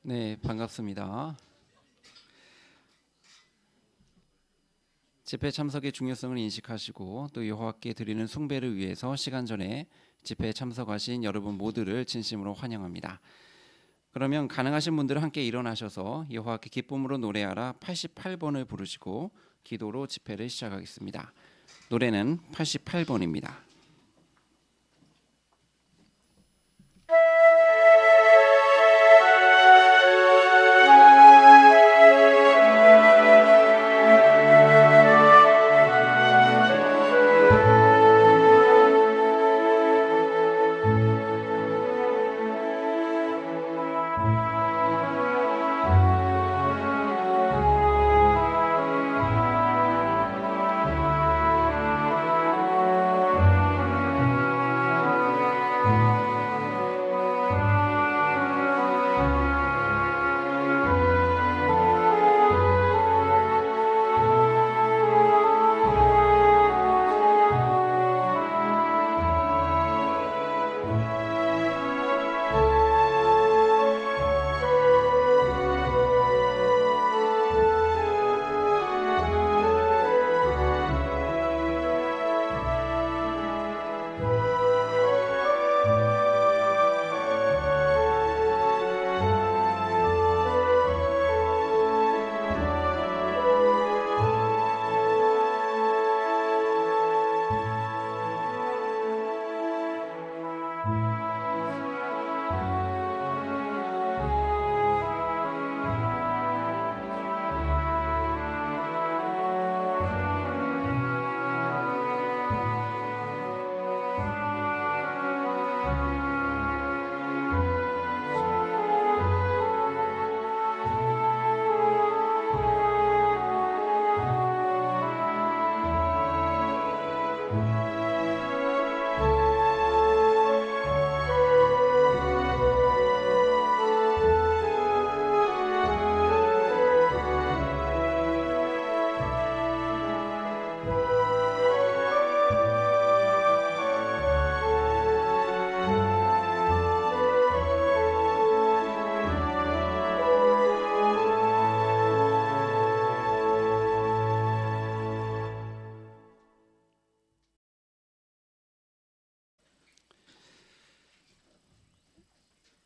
네, 반갑습니다. 집회 참석의 중요성을 인식하시고 또 여호와께 드리는 숭배를 위해서 시간 전에 집회에 참석하신 여러분 모두를 진심으로 환영합니다. 그러면 가능하신 분들은 함께 일어나셔서 여호와께 기쁨으로 노래하라 88번을 부르시고 기도로 집회를 시작하겠습니다. 노래는 88번입니다.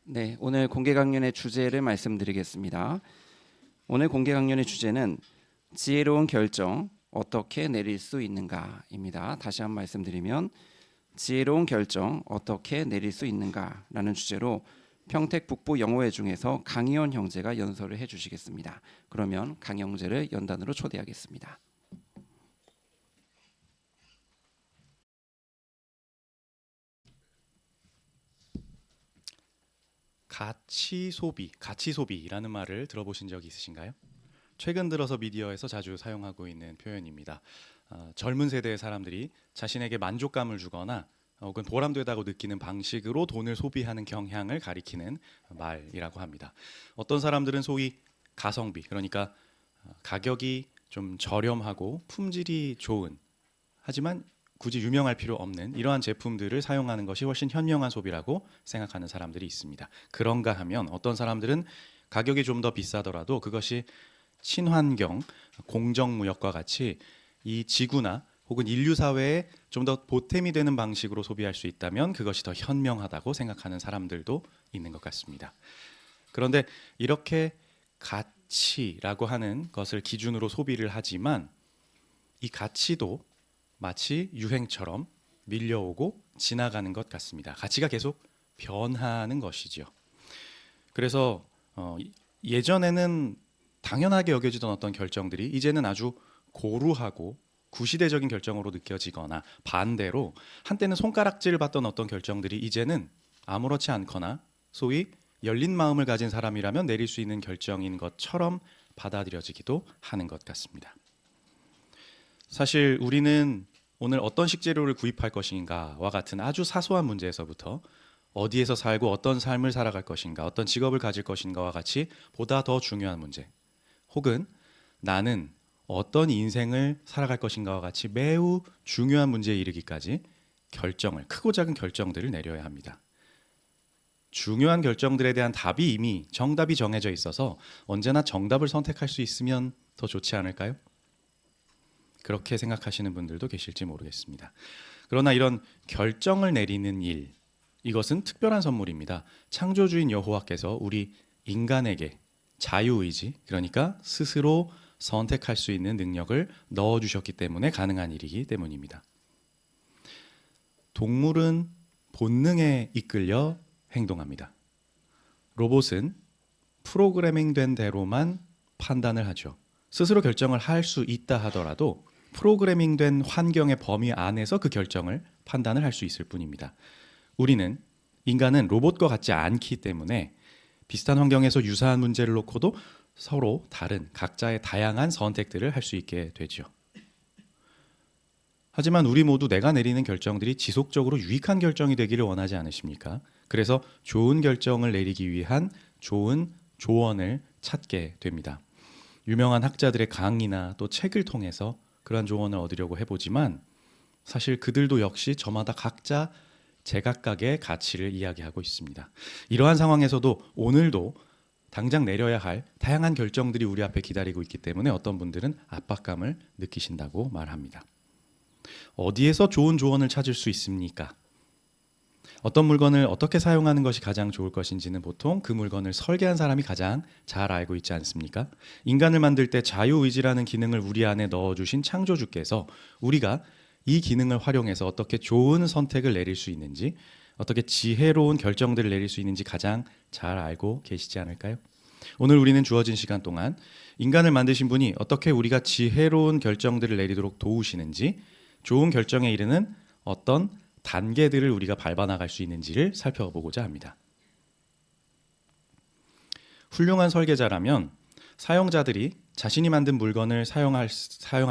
네, 오늘 공개 강연의 주제를 말씀드리겠습니다. 오늘 공개 강연의 주제는 지혜로운 결정 어떻게 내릴 수 있는가입니다. 다시 한번 말씀드리면 지혜로운 결정 어떻게 내릴 수 있는가라는 주제로 평택 북부 영어회 중에서 강희원 형제가 연설을 해주시겠습니다. 그러면 강 형제를 연단으로 초대하겠습니다. 가치 소비라는 말을 들어보신 적이 있으신가요? 최근 들어서 미디어에서 자주 사용하고 있는 표현입니다. 젊은 세대의 사람들이 자신에게 만족감을 주거나 혹은 보람되다고 느끼는 방식으로 돈을 소비하는 경향을 가리키는 말이라고 합니다. 어떤 사람들은 소위 가성비, 그러니까 가격이 좀 저렴하고 품질이 좋은, 하지만 굳이 유명할 필요 없는 이러한 제품들을 사용하는 것이 훨씬 현명한 소비라고 생각하는 사람들이 있습니다. 그런가 하면 어떤 사람들은 가격이 좀 더 비싸더라도 그것이 친환경, 공정무역과 같이 이 지구나 혹은 인류 사회에 좀 더 보탬이 되는 방식으로 소비할 수 있다면 그것이 더 현명하다고 생각하는 사람들도 있는 것 같습니다. 그런데 이렇게 가치라고 하는 것을 기준으로 소비를 하지만 이 가치도 마치 유행처럼 밀려오고 지나가는 것 같습니다. 가치가 계속 변하는 것이죠. 그래서 예전에는 당연하게 여겨지던 어떤 결정들이 이제는 아주 고루하고 구시대적인 결정으로 느껴지거나 반대로 한때는 손가락질 받던 어떤 결정들이 이제는 아무렇지 않거나 소위 열린 마음을 가진 사람이라면 내릴 수 있는 결정인 것처럼 받아들여지기도 하는 것 같습니다. 사실 우리는 오늘 어떤 식재료를 구입할 것인가와 같은 아주 사소한 문제에서부터 어디에서 살고 어떤 삶을 살아갈 것인가, 어떤 직업을 가질 것인가와 같이 보다 더 중요한 문제, 혹은 나는 어떤 인생을 살아갈 것인가와 같이 매우 중요한 문제에 이르기까지 결정을, 크고 작은 결정들을 내려야 합니다. 중요한 결정들에 대한 답이 이미 정답이 정해져 있어서 언제나 정답을 선택할 수 있으면 더 좋지 않을까요? 그렇게 생각하시는 분들도 계실지 모르겠습니다. 그러나 이런 결정을 내리는 일, 이것은 특별한 선물입니다. 창조주인 여호와께서 우리 인간에게 자유의지, 그러니까 스스로 선택할 수 있는 능력을 넣어주셨기 때문에 가능한 일이기 때문입니다. 동물은 본능에 이끌려 행동합니다. 로봇은 프로그래밍된 대로만 판단을 하죠. 스스로 결정을 할 수 있다 하더라도 프로그래밍된 환경의 범위 안에서 그 결정을 판단을 할 수 있을 뿐입니다. 인간은 로봇과 같지 않기 때문에 비슷한 환경에서 유사한 문제를 놓고도 서로 다른 각자의 다양한 선택들을 할 수 있게 되죠. 하지만 우리 모두 내가 내리는 결정들이 지속적으로 유익한 결정이 되기를 원하지 않으십니까? 그래서 좋은 결정을 내리기 위한 좋은 조언을 찾게 됩니다. 유명한 학자들의 강의나 또 책을 통해서 그러한 조언을 얻으려고 해보지만 사실 그들도 역시 저마다 각자 제각각의 가치를 이야기하고 있습니다. 이러한 상황에서도 오늘도 당장 내려야 할 다양한 결정들이 우리 앞에 기다리고 있기 때문에 어떤 분들은 압박감을 느끼신다고 말합니다. 어디에서 좋은 조언을 찾을 수 있습니까? 어떤 물건을 어떻게 사용하는 것이 가장 좋을 것인지는 보통 그 물건을 설계한 사람이 가장 잘 알고 있지 않습니까? 인간을 만들 때 자유의지라는 기능을 우리 안에 넣어주신 창조주께서 우리가 이 기능을 활용해서 어떻게 좋은 선택을 내릴 수 있는지, 어떻게 지혜로운 결정들을 내릴 수 있는지 가장 잘 알고 계시지 않을까요? 오늘 우리는 주어진 시간 동안 인간을 만드신 분이 어떻게 우리가 지혜로운 결정들을 내리도록 도우시는지, 좋은 결정에 이르는 어떤 단계들을 우리가 밟아 나갈 수 있는지를 살펴보고자 합니다. 훌륭한 설계자라면 사용자들이 자신이 만든 물건을 사용할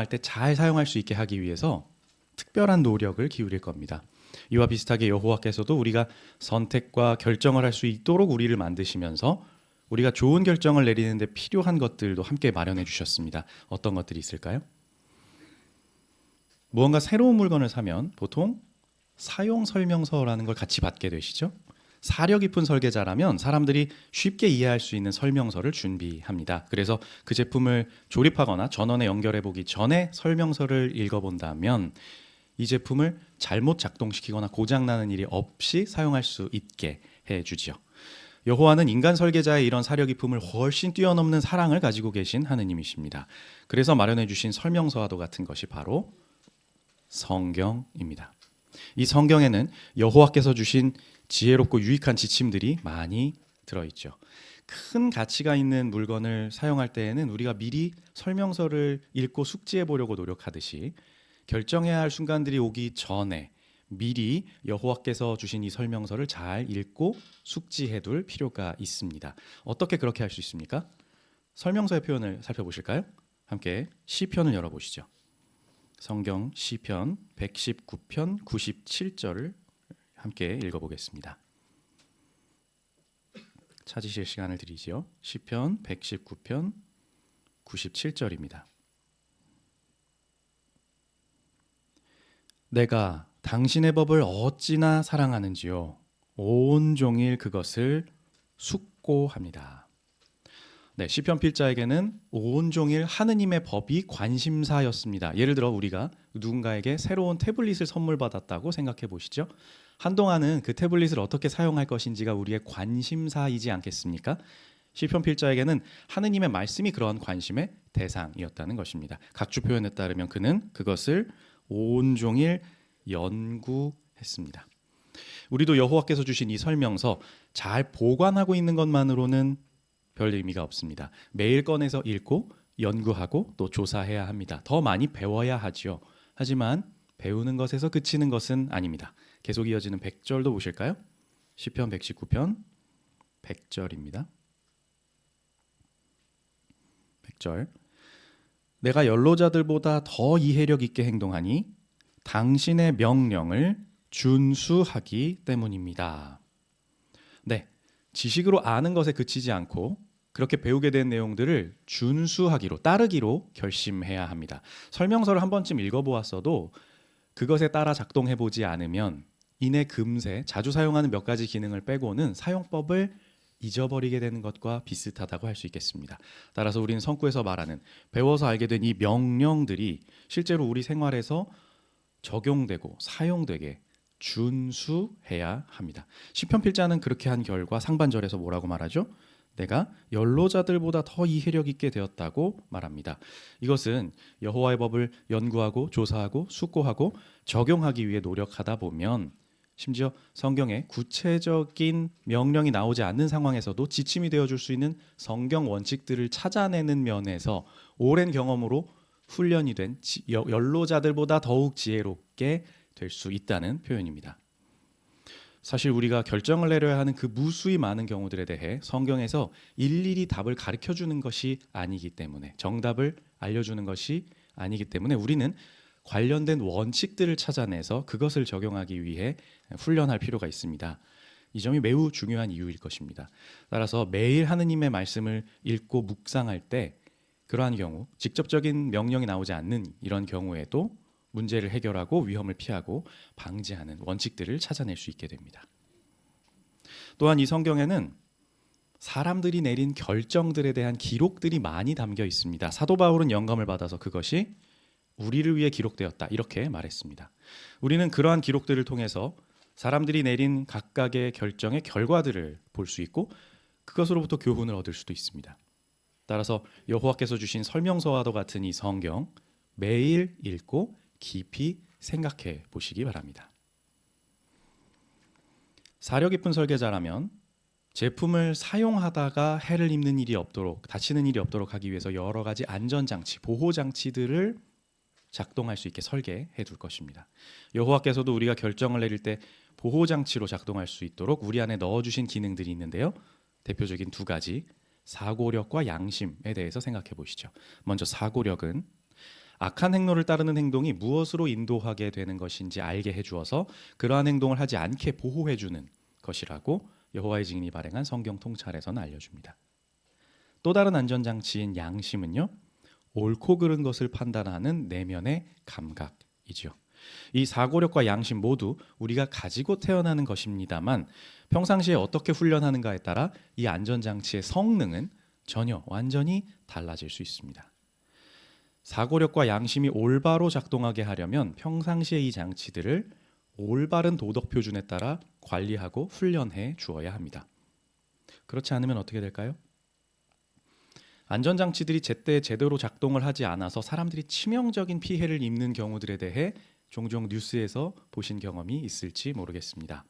때 잘 사용할 수 있게 하기 위해서 특별한 노력을 기울일 겁니다. 이와 비슷하게 여호와께서도 우리가 선택과 결정을 할 수 있도록 우리를 만드시면서 우리가 좋은 결정을 내리는 데 필요한 것들도 함께 마련해 주셨습니다. 어떤 것들이 있을까요? 무언가 새로운 물건을 사면 보통 사용 설명서라는 걸 같이 받게 되시죠? 사려 깊은 설계자라면 사람들이 쉽게 이해할 수 있는 설명서를 준비합니다. 그래서 그 제품을 조립하거나 전원에 연결해 보기 전에 설명서를 읽어본다면 이 제품을 잘못 작동시키거나 고장나는 일이 없이 사용할 수 있게 해주지요. 여호와는 인간 설계자의 이런 사려 깊음을 훨씬 뛰어넘는 사랑을 가지고 계신 하느님이십니다. 그래서 마련해 주신 설명서와도 같은 것이 바로 성경입니다. 이 성경에는 여호와께서 주신 지혜롭고 유익한 지침들이 많이 들어있죠. 큰 가치가 있는 물건을 사용할 때에는 우리가 미리 설명서를 읽고 숙지해 보려고 노력하듯이 결정해야 할 순간들이 오기 전에 미리 여호와께서 주신 이 설명서를 잘 읽고 숙지해 둘 필요가 있습니다. 어떻게 그렇게 할 수 있습니까? 설명서의 표현을 살펴보실까요? 함께 시편을 열어보시죠. 성경 시편 119편 97절을 함께 읽어보겠습니다. 찾으실 시간을 드리지요. 시편 119편 97절입니다. 내가 당신의 법을 어찌나 사랑하는지요. 온종일 그것을 숙고합니다. 네, 시편 필자에게는 온종일 하느님의 법이 관심사였습니다. 예를 들어 우리가 누군가에게 새로운 태블릿을 선물 받았다고 생각해 보시죠. 한동안은 그 태블릿을 어떻게 사용할 것인지가 우리의 관심사이지 않겠습니까? 시편 필자에게는 하느님의 말씀이 그러한 관심의 대상이었다는 것입니다. 각주 표현에 따르면 그는 그것을 온종일 연구했습니다. 우리도 여호와께서 주신 이 설명서 잘 보관하고 있는 것만으로는 별 의미가 없습니다. 매일 꺼내서 읽고 연구하고 또 조사해야 합니다. 더 많이 배워야 하지요. 하지만 배우는 것에서 그치는 것은 아닙니다. 계속 이어지는 100절도 보실까요? 시편 119편 100절입니다. 100절. 내가 연로자들보다 더 이해력 있게 행동하니 당신의 명령을 준수하기 때문입니다. 네, 지식으로 아는 것에 그치지 않고 그렇게 배우게 된 내용들을 준수하기로, 따르기로 결심해야 합니다. 설명서를 한 번쯤 읽어보았어도 그것에 따라 작동해보지 않으면 이내 금세 자주 사용하는 몇 가지 기능을 빼고는 사용법을 잊어버리게 되는 것과 비슷하다고 할 수 있겠습니다. 따라서 우리는 성구에서 말하는 배워서 알게 된 이 명령들이 실제로 우리 생활에서 적용되고 사용되게 준수해야 합니다. 시편 필자는 그렇게 한 결과 상반절에서 뭐라고 말하죠? 내가 연로자들보다 더 이해력 있게 되었다고 말합니다. 이것은 여호와의 법을 연구하고 조사하고 숙고하고 적용하기 위해 노력하다 보면 심지어 성경에 구체적인 명령이 나오지 않는 상황에서도 지침이 되어줄 수 있는 성경 원칙들을 찾아내는 면에서 오랜 경험으로 훈련이 된 연로자들보다 더욱 지혜롭게 될 수 있다는 표현입니다. 사실 우리가 결정을 내려야 하는 그 무수히 많은 경우들에 대해 성경에서 일일이 답을 가르쳐주는 것이 아니기 때문에, 정답을 알려주는 것이 아니기 때문에 우리는 관련된 원칙들을 찾아내서 그것을 적용하기 위해 훈련할 필요가 있습니다. 이 점이 매우 중요한 이유일 것입니다. 따라서 매일 하느님의 말씀을 읽고 묵상할 때 그러한 경우, 직접적인 명령이 나오지 않는 이런 경우에도 문제를 해결하고 위험을 피하고 방지하는 원칙들을 찾아낼 수 있게 됩니다. 또한 이 성경에는 사람들이 내린 결정들에 대한 기록들이 많이 담겨 있습니다. 사도 바울은 영감을 받아서 그것이 우리를 위해 기록되었다 이렇게 말했습니다. 우리는 그러한 기록들을 통해서 사람들이 내린 각각의 결정의 결과들을 볼 수 있고 그것으로부터 교훈을 얻을 수도 있습니다. 따라서 여호와께서 주신 설명서와도 같은 이 성경 매일 읽고 깊이 생각해 보시기 바랍니다. 사려 깊은 설계자라면 제품을 사용하다가 해를 입는 일이 없도록, 다치는 일이 없도록 하기 위해서 여러 가지 안전장치, 보호장치들을 작동할 수 있게 설계해 둘 것입니다. 여호와께서도 우리가 결정을 내릴 때 보호장치로 작동할 수 있도록 우리 안에 넣어주신 기능들이 있는데요. 대표적인 두 가지, 사고력과 양심에 대해서 생각해 보시죠. 먼저 사고력은 악한 행로를 따르는 행동이 무엇으로 인도하게 되는 것인지 알게 해주어서 그러한 행동을 하지 않게 보호해주는 것이라고 여호와의 증인이 발행한 성경 통찰에서는 알려줍니다. 또 다른 안전장치인 양심은요, 옳고 그른 것을 판단하는 내면의 감각이죠. 이 사고력과 양심 모두 우리가 가지고 태어나는 것입니다만 평상시에 어떻게 훈련하는가에 따라 이 안전장치의 성능은 전혀 완전히 달라질 수 있습니다. 사고력과 양심이 올바로 작동하게 하려면 평상시에 이 장치들을 올바른 도덕 표준에 따라 관리하고 훈련해 주어야 합니다. 그렇지 않으면 어떻게 될까요? 안전장치들이 제때 제대로 작동을 하지 않아서 사람들이 치명적인 피해를 입는 경우들에 대해 종종 뉴스에서 보신 경험이 있을지 모르겠습니다.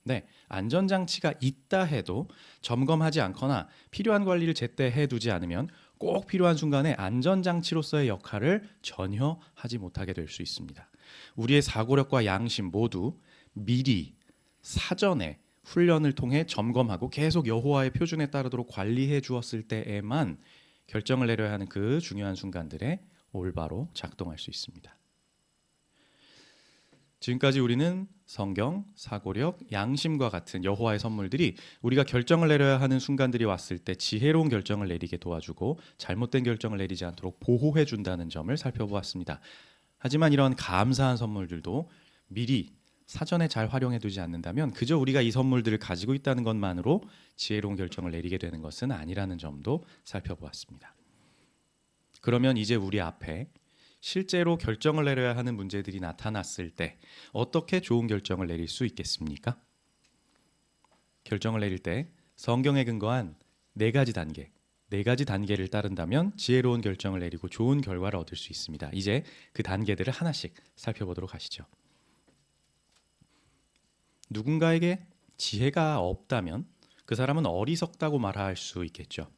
네, 안전장치가 있다 해도 점검하지 않거나 필요한 관리를 제때 해두지 않으면 꼭 필요한 순간에 안전장치로서의 역할을 전혀 하지 못하게 될 수 있습니다. 우리의 사고력과 양심 모두 미리 사전에 훈련을 통해 점검하고 계속 여호와의 표준에 따르도록 관리해 주었을 때에만 결정을 내려야 하는 그 중요한 순간들에 올바로 작동할 수 있습니다. 지금까지 우리는 성경, 사고력, 양심과 같은 여호와의 선물들이 우리가 결정을 내려야 하는 순간들이 왔을 때 지혜로운 결정을 내리게 도와주고 잘못된 결정을 내리지 않도록 보호해 준다는 점을 살펴보았습니다. 하지만 이런 감사한 선물들도 미리 사전에 잘 활용해 두지 않는다면 그저 우리가 이 선물들을 가지고 있다는 것만으로 지혜로운 결정을 내리게 되는 것은 아니라는 점도 살펴보았습니다. 그러면 이제 우리 앞에 실제로 결정을 내려야 하는 문제들이 나타났을 때 어떻게 좋은 결정을 내릴 수 있겠습니까? 결정을 내릴 때 성경에 근거한 네 가지 단계를 따른다면 지혜로운 결정을 내리고 좋은 결과를 얻을 수 있습니다. 이제 그 단계들을 하나씩 살펴보도록 하시죠. 누군가에게 지혜가 없다면 그 사람은 어리석다고 말할 수 있겠죠.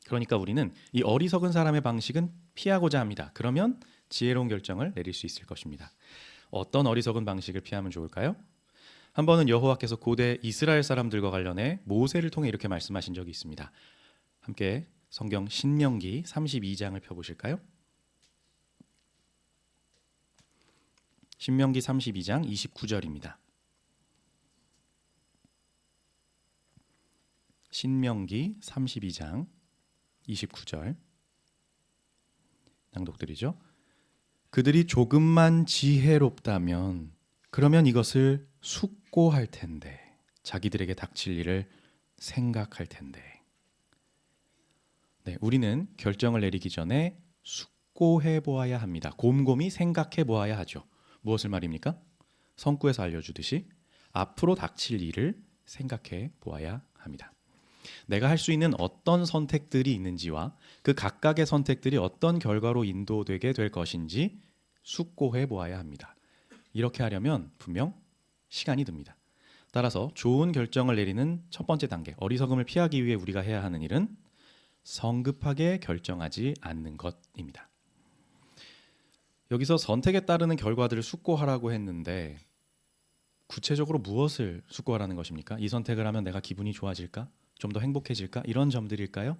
그러니까 우리는 이 어리석은 사람의 방식은 피하고자 합니다. 그러면 지혜로운 결정을 내릴 수 있을 것입니다. 어떤 어리석은 방식을 피하면 좋을까요? 한 번은 여호와께서 고대 이스라엘 사람들과 관련해 모세를 통해 이렇게 말씀하신 적이 있습니다. 함께 성경 신명기 32장을 펴보실까요? 신명기 32장 29절입니다. 신명기 32장 29절 낭독드리죠. 그들이 조금만 지혜롭다면 그러면 이것을 숙고할 텐데, 자기들에게 닥칠 일을 생각할 텐데. 네, 우리는 결정을 내리기 전에 숙고해 보아야 합니다. 곰곰이 생각해 보아야 하죠. 무엇을 말입니까? 성구에서 알려주듯이 앞으로 닥칠 일을 생각해 보아야 합니다. 내가 할 수 있는 어떤 선택들이 있는지와 그 각각의 선택들이 어떤 결과로 인도되게 될 것인지 숙고해 보아야 합니다. 이렇게 하려면 분명 시간이 듭니다. 따라서 좋은 결정을 내리는 첫 번째 단계, 어리석음을 피하기 위해 우리가 해야 하는 일은 성급하게 결정하지 않는 것입니다. 여기서 선택에 따르는 결과들을 숙고하라고 했는데 구체적으로 무엇을 숙고하라는 것입니까? 이 선택을 하면 내가 기분이 좋아질까? 좀 더 행복해질까? 이런 점들일까요?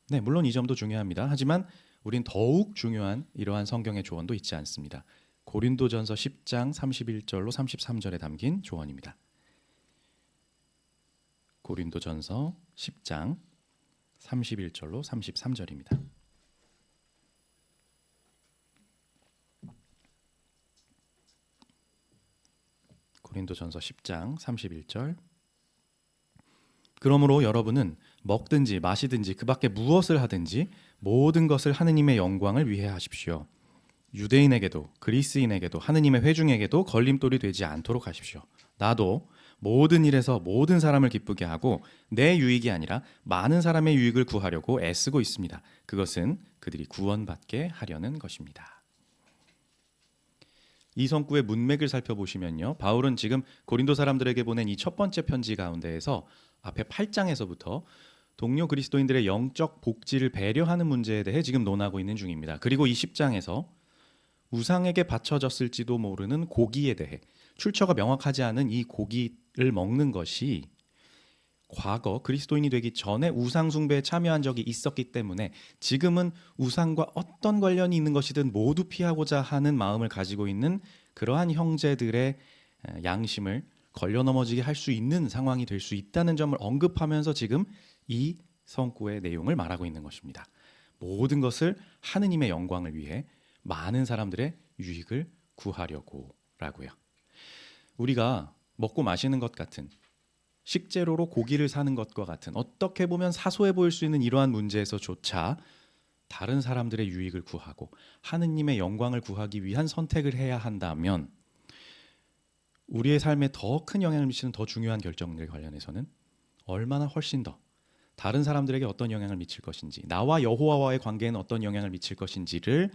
네, 물론 이 점도 중요합니다. 하지만 우린 더욱 중요한 이러한 성경의 조언도 있지 않습니다. 고린도전서 10장 31절로 33절에 담긴 조언입니다. 고린도전서 10장 31절로 33절입니다. 고린도전서 10장 31절. 그러므로 여러분은 먹든지 마시든지 그 밖에 무엇을 하든지 모든 것을 하느님의 영광을 위해 하십시오. 유대인에게도 그리스인에게도 하느님의 회중에게도 걸림돌이 되지 않도록 하십시오. 나도 모든 일에서 모든 사람을 기쁘게 하고 내 유익이 아니라 많은 사람의 유익을 구하려고 애쓰고 있습니다. 그것은 그들이 구원받게 하려는 것입니다. 이 성구의 문맥을 살펴보시면요, 바울은 지금 고린도 사람들에게 보낸 이 첫 번째 편지 가운데에서 앞에 8장에서부터 동료 그리스도인들의 영적 복지를 배려하는 문제에 대해 지금 논하고 있는 중입니다. 그리고 이 10장에서 우상에게 바쳐졌을지도 모르는 고기에 대해, 출처가 명확하지 않은 이 고기를 먹는 것이 과거 그리스도인이 되기 전에 우상 숭배에 참여한 적이 있었기 때문에 지금은 우상과 어떤 관련이 있는 것이든 모두 피하고자 하는 마음을 가지고 있는 그러한 형제들의 양심을 걸려 넘어지게 할 수 있는 상황이 될 수 있다는 점을 언급하면서 지금 이 성구의 내용을 말하고 있는 것입니다. 모든 것을 하느님의 영광을 위해 많은 사람들의 유익을 구하려고라고요. 우리가 먹고 마시는 것 같은, 식재료로 고기를 사는 것과 같은, 어떻게 보면 사소해 보일 수 있는 이러한 문제에서조차 다른 사람들의 유익을 구하고 하느님의 영광을 구하기 위한 선택을 해야 한다면 우리의 삶에 더 큰 영향을 미치는 더 중요한 결정들 관련해서는 얼마나 훨씬 더 다른 사람들에게 어떤 영향을 미칠 것인지, 나와 여호와와의 관계에는 어떤 영향을 미칠 것인지를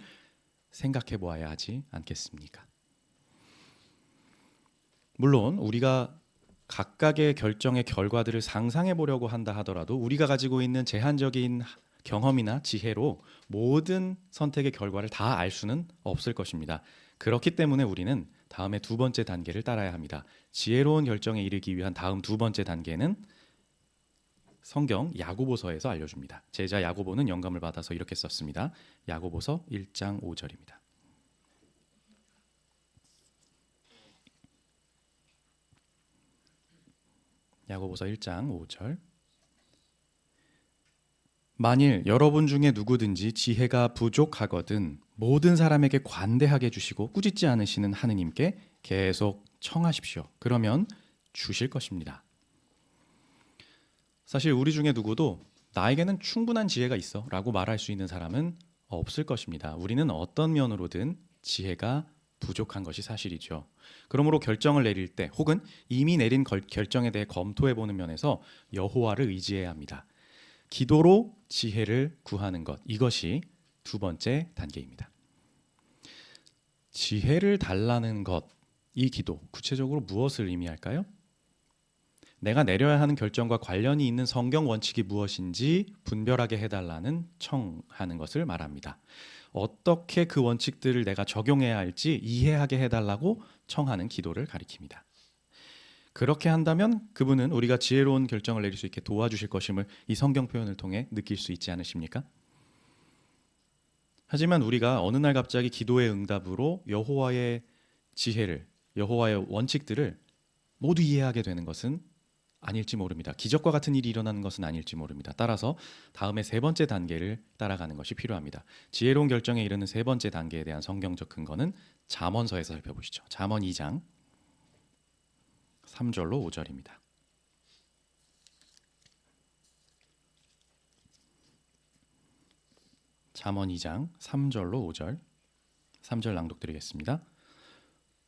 생각해 보아야 하지 않겠습니까? 물론 우리가 각각의 결정의 결과들을 상상해 보려고 한다 하더라도 우리가 가지고 있는 제한적인 경험이나 지혜로 모든 선택의 결과를 다 알 수는 없을 것입니다. 그렇기 때문에 우리는 다음에 두 번째 단계를 따라야 합니다. 지혜로운 결정에 이르기 위한 다음 두 번째 단계는 성경 야고보서에서 알려줍니다. 제자 야고보는 영감을 받아서 이렇게 썼습니다. 야고보서 1장 5절입니다. 야고보서 1장 5절. 만일 여러분 중에 누구든지 지혜가 부족하거든 모든 사람에게 관대하게 주시고 꾸짖지 않으시는 하느님께 계속 청하십시오. 그러면 주실 것입니다. 사실 우리 중에 누구도 나에게는 충분한 지혜가 있어 라고 말할 수 있는 사람은 없을 것입니다. 우리는 어떤 면으로든 지혜가 부족한 것이 사실이죠. 그러므로 결정을 내릴 때 혹은 이미 내린 결정에 대해 검토해보는 면에서 여호와를 의지해야 합니다. 기도로 지혜를 구하는 것, 이것이 두 번째 단계입니다. 지혜를 달라는 것, 이 기도, 구체적으로 무엇을 의미할까요? 내가 내려야 하는 결정과 관련이 있는 성경 원칙이 무엇인지 분별하게 해달라는 청하는 것을 말합니다. 어떻게 그 원칙들을 내가 적용해야 할지 이해하게 해달라고 청하는 기도를 가리킵니다. 그렇게 한다면 그분은 우리가 지혜로운 결정을 내릴 수 있게 도와주실 것임을 이 성경 표현을 통해 느낄 수 있지 않으십니까? 하지만 우리가 어느 날 갑자기 기도의 응답으로 여호와의 지혜를, 여호와의 원칙들을 모두 이해하게 되는 것은 아닐지 모릅니다. 기적과 같은 일이 일어나는 것은 아닐지 모릅니다. 따라서 다음에 세 번째 단계를 따라가는 것이 필요합니다. 지혜로운 결정에 이르는 세 번째 단계에 대한 성경적 근거는 잠언서에서 살펴보시죠. 잠언 2장 3절로 5절입니다. 잠언 2장 3절로 5절 3절 낭독드리겠습니다.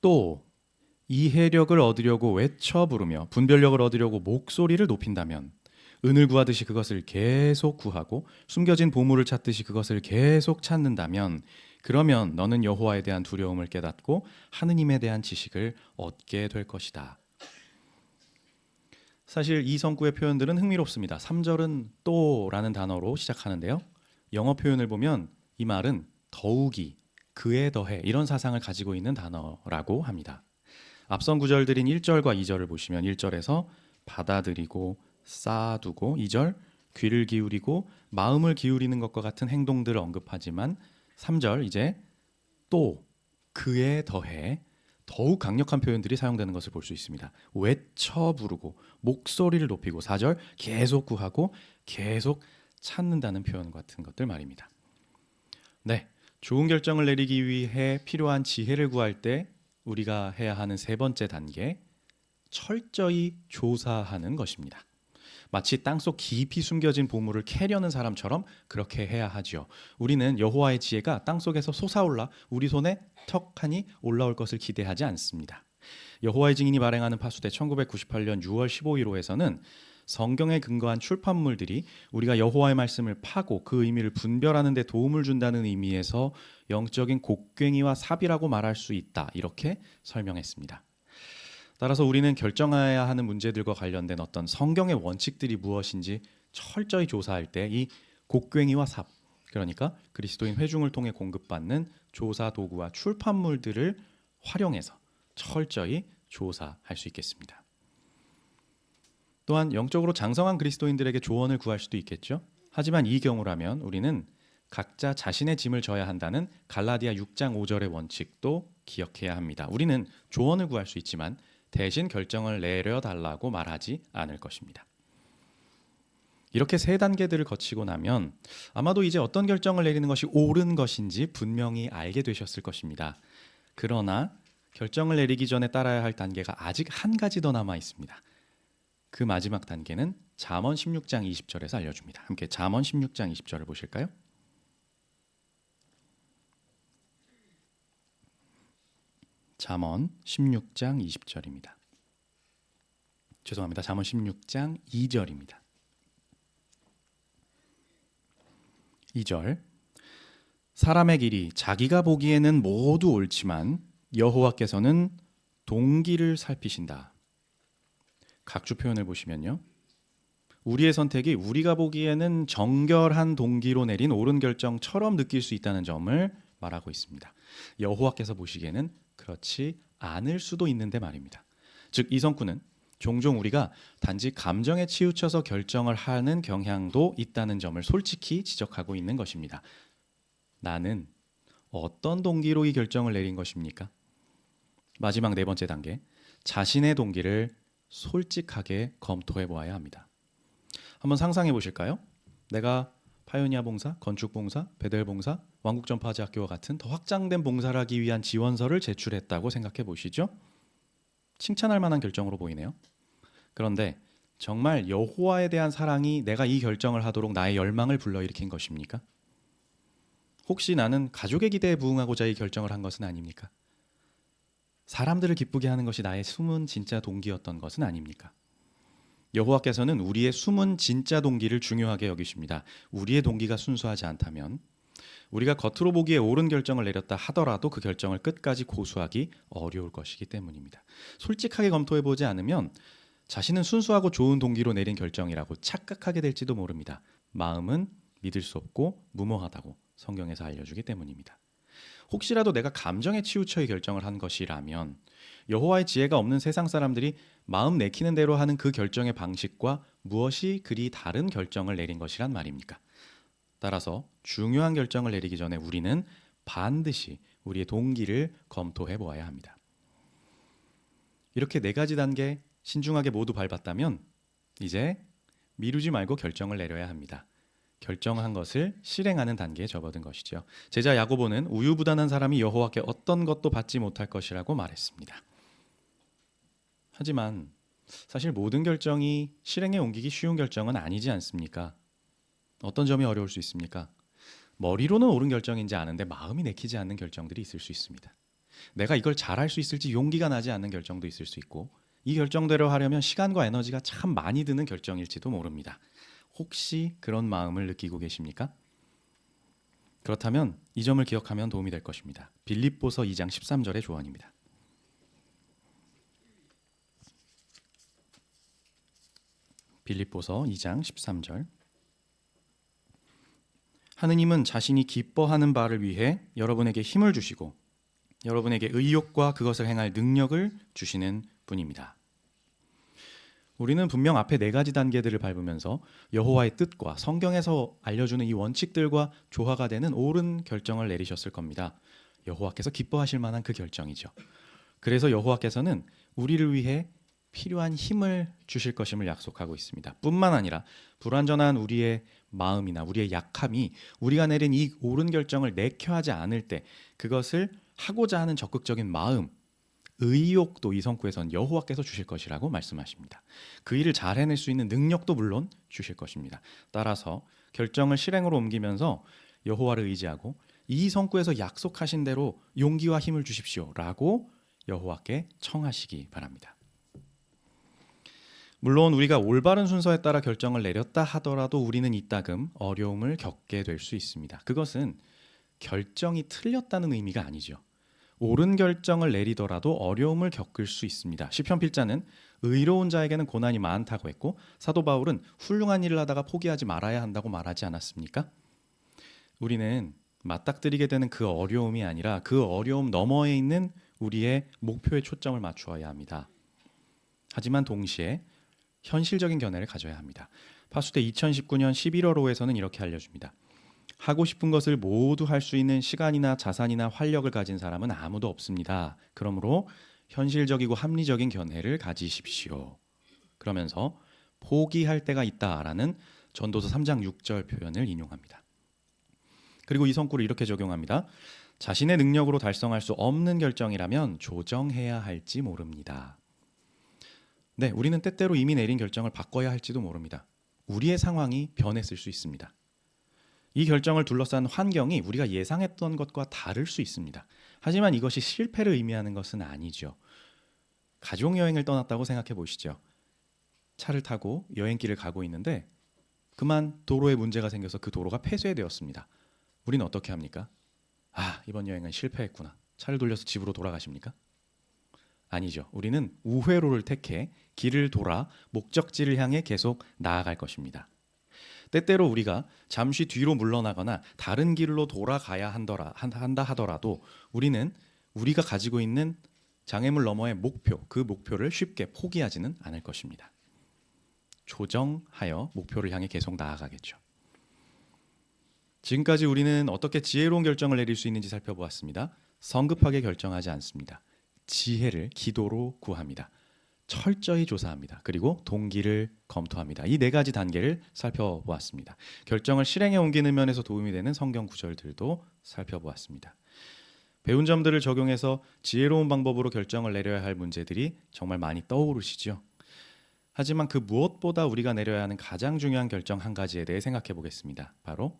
또 이해력을 얻으려고 외쳐 부르며 분별력을 얻으려고 목소리를 높인다면 은을 구하듯이 그것을 계속 구하고 숨겨진 보물을 찾듯이 그것을 계속 찾는다면 그러면 너는 여호와에 대한 두려움을 깨닫고 하느님에 대한 지식을 얻게 될 것이다. 사실 이 성구의 표현들은 흥미롭습니다. 3절은 또라는 단어로 시작하는데요. 영어 표현을 보면 이 말은 더욱이, 그에 더해 이런 사상을 가지고 있는 단어라고 합니다. 앞선 구절들인 1절과 2절을 보시면 1절에서 받아들이고 쌓아두고 2절 귀를 기울이고 마음을 기울이는 것과 같은 행동들을 언급하지만 3절 이제 또 그에 더해 더욱 강력한 표현들이 사용되는 것을 볼 수 있습니다. 외쳐 부르고 목소리를 높이고 4절 계속 구하고 계속 찾는다는 표현 같은 것들 말입니다. 네, 좋은 결정을 내리기 위해 필요한 지혜를 구할 때 우리가 해야 하는 세 번째 단계, 철저히 조사하는 것입니다. 마치 땅속 깊이 숨겨진 보물을 캐려는 사람처럼 그렇게 해야 하죠. 우리는 여호와의 지혜가 땅속에서 솟아올라 우리 손에 턱하니 올라올 것을 기대하지 않습니다. 여호와의 증인이 발행하는 파수대 1998년 6월 15일호에서는 성경에 근거한 출판물들이 우리가 여호와의 말씀을 파고 그 의미를 분별하는 데 도움을 준다는 의미에서 영적인 곡괭이와 삽이라고 말할 수 있다. 이렇게 설명했습니다. 따라서 우리는 결정해야 하는 문제들과 관련된 어떤 성경의 원칙들이 무엇인지 철저히 조사할 때 이 곡괭이와 삽, 그러니까 그리스도인 회중을 통해 공급받는 조사 도구와 출판물들을 활용해서 철저히 조사할 수 있겠습니다. 또한 영적으로 장성한 그리스도인들에게 조언을 구할 수도 있겠죠. 하지만 이 경우라면 우리는 각자 자신의 짐을 져야 한다는 갈라디아 6장 5절의 원칙도 기억해야 합니다. 우리는 조언을 구할 수 있지만 대신 결정을 내려달라고 말하지 않을 것입니다. 이렇게 세 단계들을 거치고 나면 아마도 이제 어떤 결정을 내리는 것이 옳은 것인지 분명히 알게 되셨을 것입니다. 그러나 결정을 내리기 전에 따라야 할 단계가 아직 한 가지 더 남아 있습니다. 그 마지막 단계는 잠언 16장 20절에서 알려줍니다. 함께 잠언 16장 20절을 보실까요? 잠언 16장 20절입니다. 죄송합니다. 잠언 16장 2절입니다. 2절 사람의 길이 자기가 보기에는 모두 옳지만 여호와께서는 동기를 살피신다. 각주 표현을 보시면요. 우리의 선택이 우리가 보기에는 정결한 동기로 내린 옳은 결정처럼 느낄 수 있다는 점을 말하고 있습니다. 여호와께서 보시기에는 그렇지 않을 수도 있는데 말입니다. 즉 이 성구는 종종 우리가 단지 감정에 치우쳐서 결정을 하는 경향도 있다는 점을 솔직히 지적하고 있는 것입니다. 나는 어떤 동기로 이 결정을 내린 것입니까? 마지막 네 번째 단계, 자신의 동기를 솔직하게 검토해 보아야 합니다. 한번 상상해 보실까요? 내가 파이오니아 봉사, 건축 봉사, 베델 봉사, 왕국전파제학교와 같은 더 확장된 봉사를 하기 위한 지원서를 제출했다고 생각해 보시죠. 칭찬할 만한 결정으로 보이네요. 그런데 정말 여호와에 대한 사랑이 내가 이 결정을 하도록 나의 열망을 불러일으킨 것입니까? 혹시 나는 가족의 기대에 부응하고자 이 결정을 한 것은 아닙니까? 사람들을 기쁘게 하는 것이 나의 숨은 진짜 동기였던 것은 아닙니까? 여호와께서는 우리의 숨은 진짜 동기를 중요하게 여기십니다. 우리의 동기가 순수하지 않다면 우리가 겉으로 보기에 옳은 결정을 내렸다 하더라도 그 결정을 끝까지 고수하기 어려울 것이기 때문입니다. 솔직하게 검토해보지 않으면 자신은 순수하고 좋은 동기로 내린 결정이라고 착각하게 될지도 모릅니다. 마음은 믿을 수 없고 무모하다고 성경에서 알려주기 때문입니다. 혹시라도 내가 감정에 치우쳐 이 결정을 한 것이라면 여호와의 지혜가 없는 세상 사람들이 마음 내키는 대로 하는 그 결정의 방식과 무엇이 그리 다른 결정을 내린 것이란 말입니까? 따라서 중요한 결정을 내리기 전에 우리는 반드시 우리의 동기를 검토해 보아야 합니다. 이렇게 네 가지 단계 신중하게 모두 밟았다면 이제 미루지 말고 결정을 내려야 합니다. 결정한 것을 실행하는 단계에 접어든 것이죠. 제자 야고보는 우유부단한 사람이 여호와께 어떤 것도 받지 못할 것이라고 말했습니다. 하지만 사실 모든 결정이 실행에 옮기기 쉬운 결정은 아니지 않습니까? 어떤 점이 어려울 수 있습니까? 머리로는 옳은 결정인지 아는데 마음이 내키지 않는 결정들이 있을 수 있습니다. 내가 이걸 잘할 수 있을지 용기가 나지 않는 결정도 있을 수 있고, 이 결정대로 하려면 시간과 에너지가 참 많이 드는 결정일지도 모릅니다. 혹시 그런 마음을 느끼고 계십니까? 그렇다면 이 점을 기억하면 도움이 될 것입니다. 빌립보서 2장 13절의 조언입니다. 빌립보서 2장 13절. 하느님은 자신이 기뻐하는 바를 위해 여러분에게 힘을 주시고 여러분에게 의욕과 그것을 행할 능력을 주시는 분입니다. 우리는 분명 앞에 4가지 단계들을 밟으면서 여호와의 뜻과 성경에서 알려주는 이 원칙들과 조화가 되는 옳은 결정을 내리셨을 겁니다. 여호와께서 기뻐하실 만한 그 결정이죠. 그래서 여호와께서는 우리를 위해 필요한 힘을 주실 것임을 약속하고 있습니다. 뿐만 아니라 불완전한 우리의 마음이나 우리의 약함이 우리가 내린 이 옳은 결정을 내켜하지 않을 때 그것을 하고자 하는 적극적인 마음, 의욕도 이 성구에선 여호와께서 주실 것이라고 말씀하십니다. 그 일을 잘 해낼 수 있는 능력도 물론 주실 것입니다. 따라서 결정을 실행으로 옮기면서 여호와를 의지하고 이 성구에서 약속하신 대로 용기와 힘을 주십시오라고 여호와께 청하시기 바랍니다. 물론 우리가 올바른 순서에 따라 결정을 내렸다 하더라도 우리는 이따금 어려움을 겪게 될 수 있습니다. 그것은 결정이 틀렸다는 의미가 아니죠. 옳은 결정을 내리더라도 어려움을 겪을 수 있습니다. 시편 필자는 의로운 자에게는 고난이 많다고 했고 사도 바울은 훌륭한 일을 하다가 포기하지 말아야 한다고 말하지 않았습니까? 우리는 맞닥뜨리게 되는 그 어려움이 아니라 그 어려움 너머에 있는 우리의 목표에 초점을 맞추어야 합니다. 하지만 동시에 현실적인 견해를 가져야 합니다. 파수대 2019년 11월호에서는 이렇게 알려줍니다. 하고 싶은 것을 모두 할 수 있는 시간이나 자산이나 활력을 가진 사람은 아무도 없습니다. 그러므로 현실적이고 합리적인 견해를 가지십시오. 그러면서 포기할 때가 있다라는 전도서 3장 6절 표현을 인용합니다. 그리고 이 성구를 이렇게 적용합니다. 자신의 능력으로 달성할 수 없는 결정이라면 조정해야 할지 모릅니다. 네, 우리는 때때로 이미 내린 결정을 바꿔야 할지도 모릅니다. 우리의 상황이 변했을 수 있습니다. 이 결정을 둘러싼 환경이 우리가 예상했던 것과 다를 수 있습니다. 하지만 이것이 실패를 의미하는 것은 아니죠. 가족여행을 떠났다고 생각해 보시죠. 차를 타고 여행길을 가고 있는데 그만 도로에 문제가 생겨서 그 도로가 폐쇄되었습니다. 우리는 어떻게 합니까? 이번 여행은 실패했구나. 차를 돌려서 집으로 돌아가십니까? 아니죠. 우리는 우회로를 택해 길을 돌아 목적지를 향해 계속 나아갈 것입니다. 때때로 우리가 잠시 뒤로 물러나거나 다른 길로 돌아가야 한다 하더라도 우리는 우리가 가지고 있는 장애물 너머의 목표, 그 목표를 쉽게 포기하지는 않을 것입니다. 조정하여 목표를 향해 계속 나아가겠죠. 지금까지 우리는 어떻게 지혜로운 결정을 내릴 수 있는지 살펴보았습니다. 성급하게 결정하지 않습니다. 지혜를 기도로 구합니다. 철저히 조사합니다. 그리고 동기를 검토합니다. 이 4가지 단계를 살펴보았습니다. 결정을 실행에 옮기는 면에서 도움이 되는 성경 구절들도 살펴보았습니다. 배운 점들을 적용해서 지혜로운 방법으로 결정을 내려야 할 문제들이 정말 많이 떠오르시죠. 하지만 그 무엇보다 우리가 내려야 하는 가장 중요한 결정 한 가지에 대해 생각해 보겠습니다. 바로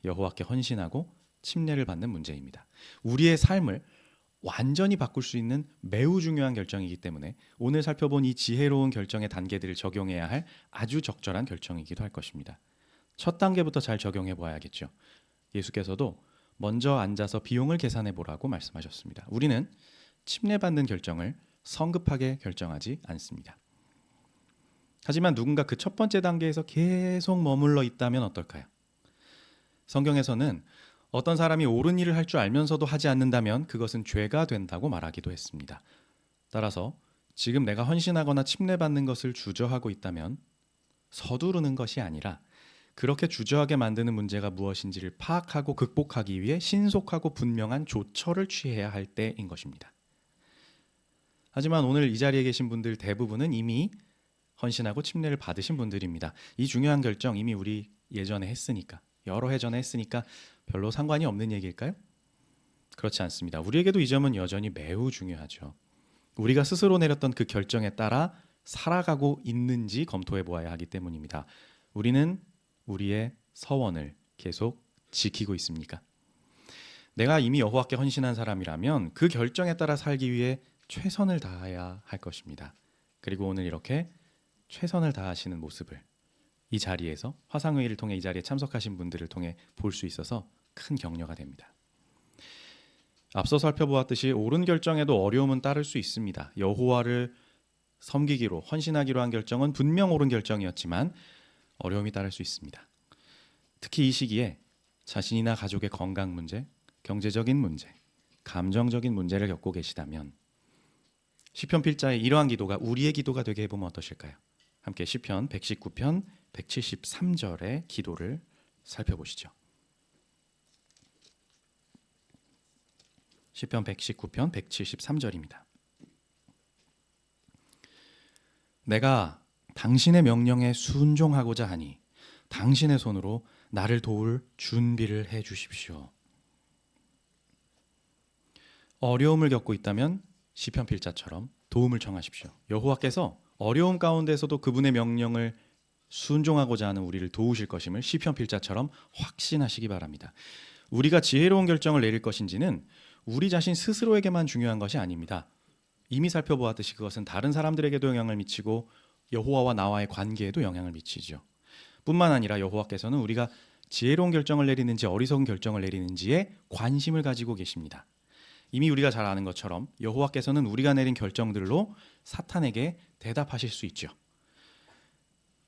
여호와께 헌신하고 침례를 받는 문제입니다. 우리의 삶을 완전히 바꿀 수 있는 매우 중요한 결정이기 때문에 오늘 살펴본 이 지혜로운 결정의 단계들을 적용해야 할 아주 적절한 결정이기도 할 것입니다. 첫 단계부터 잘 적용해 보아야겠죠. 예수께서도 먼저 앉아서 비용을 계산해 보라고 말씀하셨습니다. 우리는 침례받는 결정을 성급하게 결정하지 않습니다. 하지만 누군가 그 첫 번째 단계에서 계속 머물러 있다면 어떨까요? 성경에서는 어떤 사람이 옳은 일을 할 줄 알면서도 하지 않는다면 그것은 죄가 된다고 말하기도 했습니다. 따라서 지금 내가 헌신하거나 침례받는 것을 주저하고 있다면 서두르는 것이 아니라 그렇게 주저하게 만드는 문제가 무엇인지를 파악하고 극복하기 위해 신속하고 분명한 조처를 취해야 할 때인 것입니다. 하지만 오늘 이 자리에 계신 분들 대부분은 이미 헌신하고 침례를 받으신 분들입니다. 이 중요한 결정 이미 우리 예전에 했으니까, 여러 해 전에 했으니까 별로 상관이 없는 얘기일까요? 그렇지 않습니다. 우리에게도 이 점은 여전히 매우 중요하죠. 우리가 스스로 내렸던 그 결정에 따라 살아가고 있는지 검토해 보아야 하기 때문입니다. 우리는 우리의 서원을 계속 지키고 있습니까? 내가 이미 여호와께 헌신한 사람이라면 그 결정에 따라 살기 위해 최선을 다해야 할 것입니다. 그리고 오늘 이렇게 최선을 다하시는 모습을 이 자리에서 화상회의를 통해 이 자리에 참석하신 분들을 통해 볼 수 있어서 큰 격려가 됩니다. 앞서 살펴보았듯이 옳은 결정에도 어려움은 따를 수 있습니다. 여호와를 섬기기로 헌신하기로 한 결정은 분명 옳은 결정이었지만 어려움이 따를 수 있습니다. 특히 이 시기에 자신이나 가족의 건강 문제, 경제적인 문제, 감정적인 문제를 겪고 계시다면 시편 필자의 이러한 기도가 우리의 기도가 되게 해보면 어떠실까요? 함께 시편 119편 173절의 기도를 살펴보시죠. 시편 119편 173절입니다. 내가 당신의 명령에 순종하고자 하니 당신의 손으로 나를 도울 준비를 해 주십시오. 어려움을 겪고 있다면 시편 필자처럼 도움을 청하십시오. 여호와께서 어려움 가운데서도 그분의 명령을 순종하고자 하는 우리를 도우실 것임을 시편 필자처럼 확신하시기 바랍니다. 우리가 지혜로운 결정을 내릴 것인지는 우리 자신 스스로에게만 중요한 것이 아닙니다. 이미 살펴보았듯이 그것은 다른 사람들에게도 영향을 미치고 여호와와 나와의 관계에도 영향을 미치죠. 뿐만 아니라 여호와께서는 우리가 지혜로운 결정을 내리는지 어리석은 결정을 내리는지에 관심을 가지고 계십니다. 이미 우리가 잘 아는 것처럼 여호와께서는 우리가 내린 결정들로 사탄에게 대답하실 수 있죠.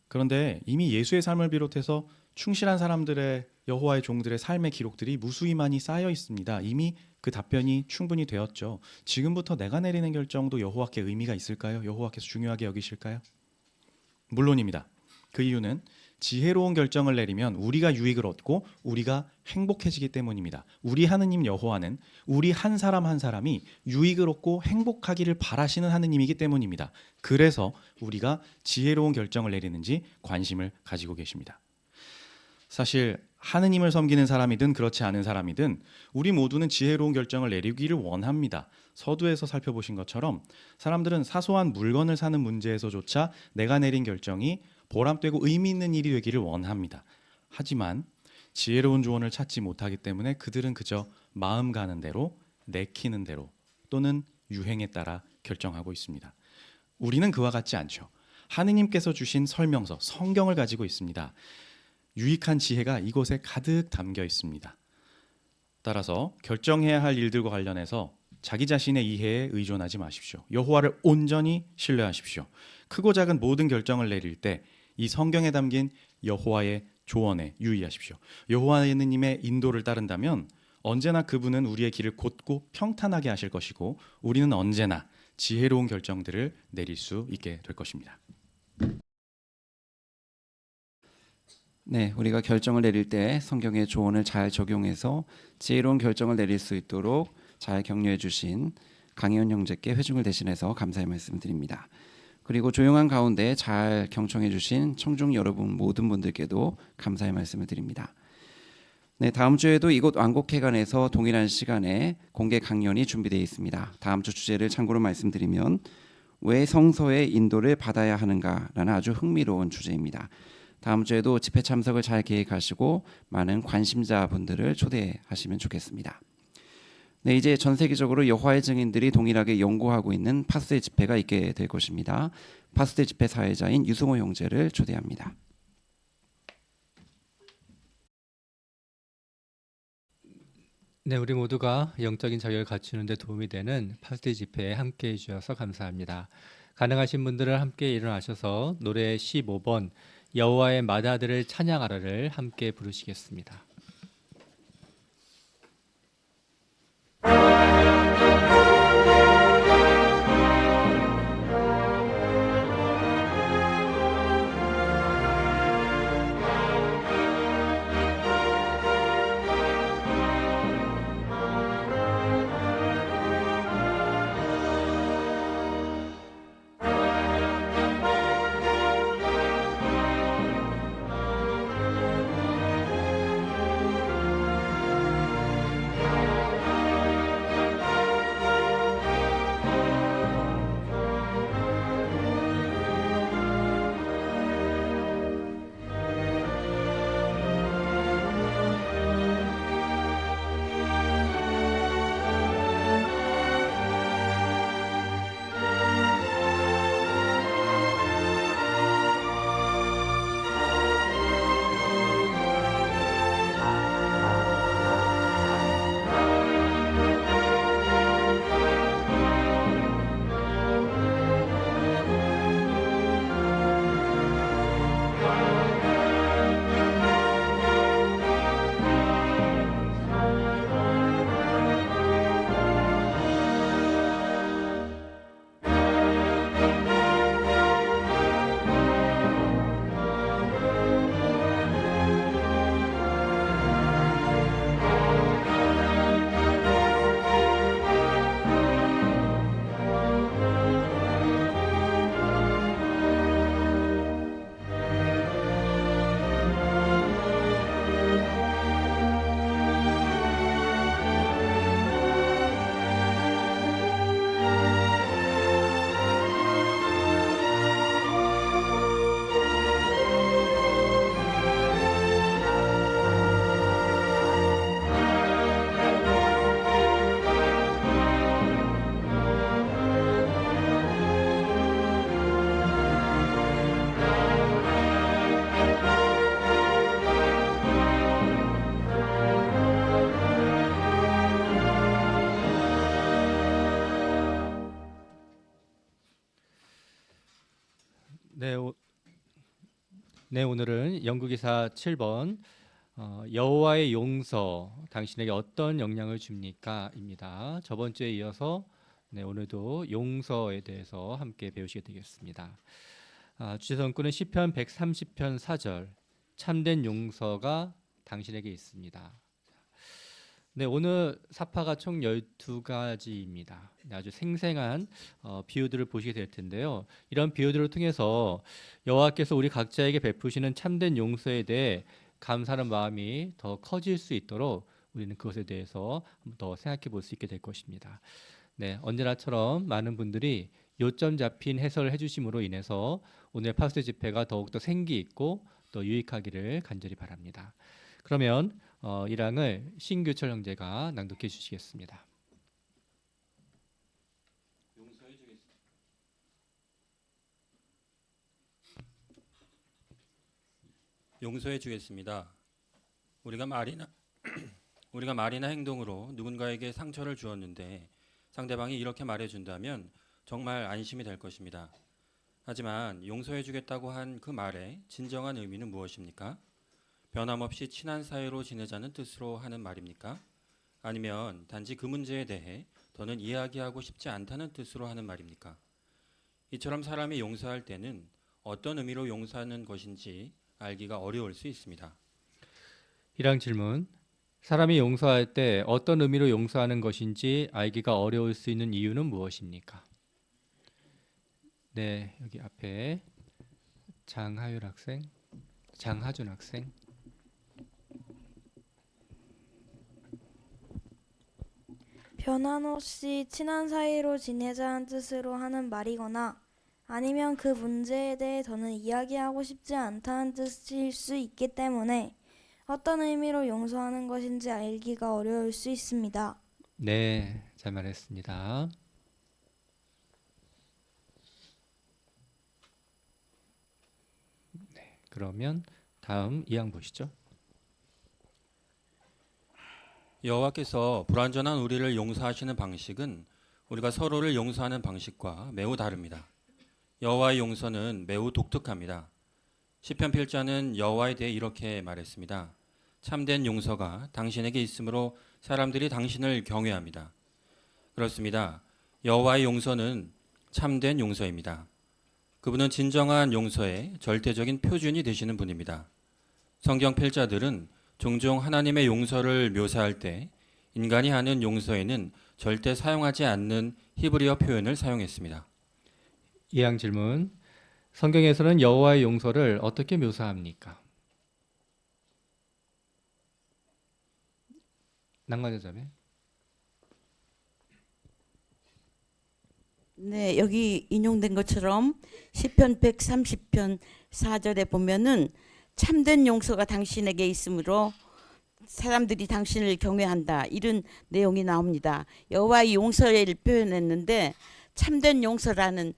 그런데 이미 예수의 삶을 비롯해서 충실한 사람들의 여호와의 종들의 삶의 기록들이 무수히 많이 쌓여 있습니다. 이미 그 답변이 충분히 되었죠. 지금부터 내가 내리는 결정도 여호와께 의미가 있을까요? 여호와께서 중요하게 여기실까요? 물론입니다. 그 이유는 지혜로운 결정을 내리면 우리가 유익을 얻고 우리가 행복해지기 때문입니다. 우리 하느님 여호와는 우리 한 사람 한 사람이 유익을 얻고 행복하기를 바라시는 하느님이기 때문입니다. 그래서 우리가 지혜로운 결정을 내리는지 관심을 가지고 계십니다. 사실 하느님을 섬기는 사람이든 그렇지 않은 사람이든 우리 모두는 지혜로운 결정을 내리기를 원합니다. 서두에서 살펴보신 것처럼 사람들은 사소한 물건을 사는 문제에서조차 내가 내린 결정이 보람되고 의미 있는 일이 되기를 원합니다. 하지만 지혜로운 조언을 찾지 못하기 때문에 그들은 그저 마음 가는 대로, 내키는 대로 또는 유행에 따라 결정하고 있습니다. 우리는 그와 같지 않죠. 하느님께서 주신 설명서, 성경을 가지고 있습니다. 유익한 지혜가 이곳에 가득 담겨 있습니다. 따라서 결정해야 할 일들과 관련해서 자기 자신의 이해에 의존하지 마십시오. 여호와를 온전히 신뢰하십시오. 크고 작은 모든 결정을 내릴 때 이 성경에 담긴 여호와의 조언에 유의하십시오. 여호와님의 인도를 따른다면 언제나 그분은 우리의 길을 곧고 평탄하게 하실 것이고 우리는 언제나 지혜로운 결정들을 내릴 수 있게 될 것입니다. 네, 우리가 결정을 내릴 때 성경의 조언을 잘 적용해서 지혜로운 결정을 내릴 수 있도록 잘 격려해 주신 강혜원 형제께 회중을 대신해서 감사의 말씀 드립니다. 그리고 조용한 가운데 잘 경청해 주신 청중 여러분 모든 분들께도 감사의 말씀을 드립니다. 네, 다음 주에도 이곳 완곡회관에서 동일한 시간에 공개 강연이 준비되어 있습니다. 다음 주 주제를 참고로 말씀드리면 왜 성서의 인도를 받아야 하는가라는 아주 흥미로운 주제입니다. 다음 주에도 집회 참석을 잘 계획하시고 많은 관심자분들을 초대하시면 좋겠습니다. 네, 이제 전 세계적으로 여호와의 증인들이 동일하게 연구하고 있는 파스텔 집회가 있게 될 것입니다. 파스텔 집회 사회자인 유승호 형제를 초대합니다. 네, 우리 모두가 영적인 자격을 갖추는 데 도움이 되는 파스텔 집회에 함께해 주셔서 감사합니다. 가능하신 분들은 함께 일어나셔서 노래 15번 여호와의 맏아들을 찬양하라를 함께 부르시겠습니다. 네, 오늘은 연구기사 7번 여호와의 용서 당신에게 어떤 영향을 줍니까?입니다. 저번 주에 이어서 네, 오늘도 용서에 대해서 함께 배우시게 되겠습니다. 주제 성구는 시편 130편 4절 참된 용서가 당신에게 있습니다. 네, 오늘 사파가 총 12가지입니다. 아주 생생한 비유들을 보시게 될 텐데요. 이런 비유들을 통해서 여호와께서 우리 각자에게 베푸시는 참된 용서에 대해 감사하는 마음이 더 커질 수 있도록 우리는 그것에 대해서 더 생각해 볼 수 있게 될 것입니다. 네, 언제나처럼 많은 분들이 요점 잡힌 해설을 해주심으로 인해서 오늘 파스트 집회가 더욱더 생기 있고 또 유익하기를 간절히 바랍니다. 그러면 1항을 신규철 형제가 낭독해 주시겠습니다. 용서해 주겠습니다. 우리가 말이나 우리가 말이나 행동으로 누군가에게 상처를 주었는데 상대방이 이렇게 말해 준다면 정말 안심이 될 것입니다. 하지만 용서해 주겠다고 한 그 말의 진정한 의미는 무엇입니까? 변함없이 친한 사이로 지내자는 뜻으로 하는 말입니까? 아니면 단지 그 문제에 대해 더는 이야기하고 싶지 않다는 뜻으로 하는 말입니까? 이처럼 사람이 용서할 때는 어떤 의미로 용서하는 것인지 알기가 어려울 수 있습니다. 1항 질문. 사람이 용서할 때 어떤 의미로 용서하는 것인지 알기가 어려울 수 있는 이유는 무엇입니까? 네, 여기 앞에 장하율 학생, 장하준 학생. 변함없이 친한 사이로 지내자는 뜻으로 하는 말이거나 아니면 그 문제에 대해 더는 이야기하고 싶지 않다는 뜻일 수 있기 때문에 어떤 의미로 용서하는 것인지 알기가 어려울 수 있습니다. 네, 잘 말했습니다. 네, 그러면 다음 2항 보시죠. 여호와께서 불완전한 우리를 용서하시는 방식은 우리가 서로를 용서하는 방식과 매우 다릅니다. 여호와의 용서는 매우 독특합니다. 시편 필자는 여호와에 대해 이렇게 말했습니다. 참된 용서가 당신에게 있으므로 사람들이 당신을 경외합니다. 그렇습니다. 여호와의 용서는 참된 용서입니다. 그분은 진정한 용서의 절대적인 표준이 되시는 분입니다. 성경 필자들은 종종 하나님의 용서를 묘사할 때 인간이 하는 용서에는 절대 사용하지 않는 히브리어 표현을 사용했습니다. 2항 질문. 성경에서는 여호와의 용서를 어떻게 묘사합니까? 낭만여자매. 네, 여기 인용된 것처럼 시편 130편 4절에 보면은 참된 용서가 당신에게 있으므로 사람들이 당신을 경외한다. 이런 내용이 나옵니다. 여호와의 용서를 표현했는데 참된 용서라는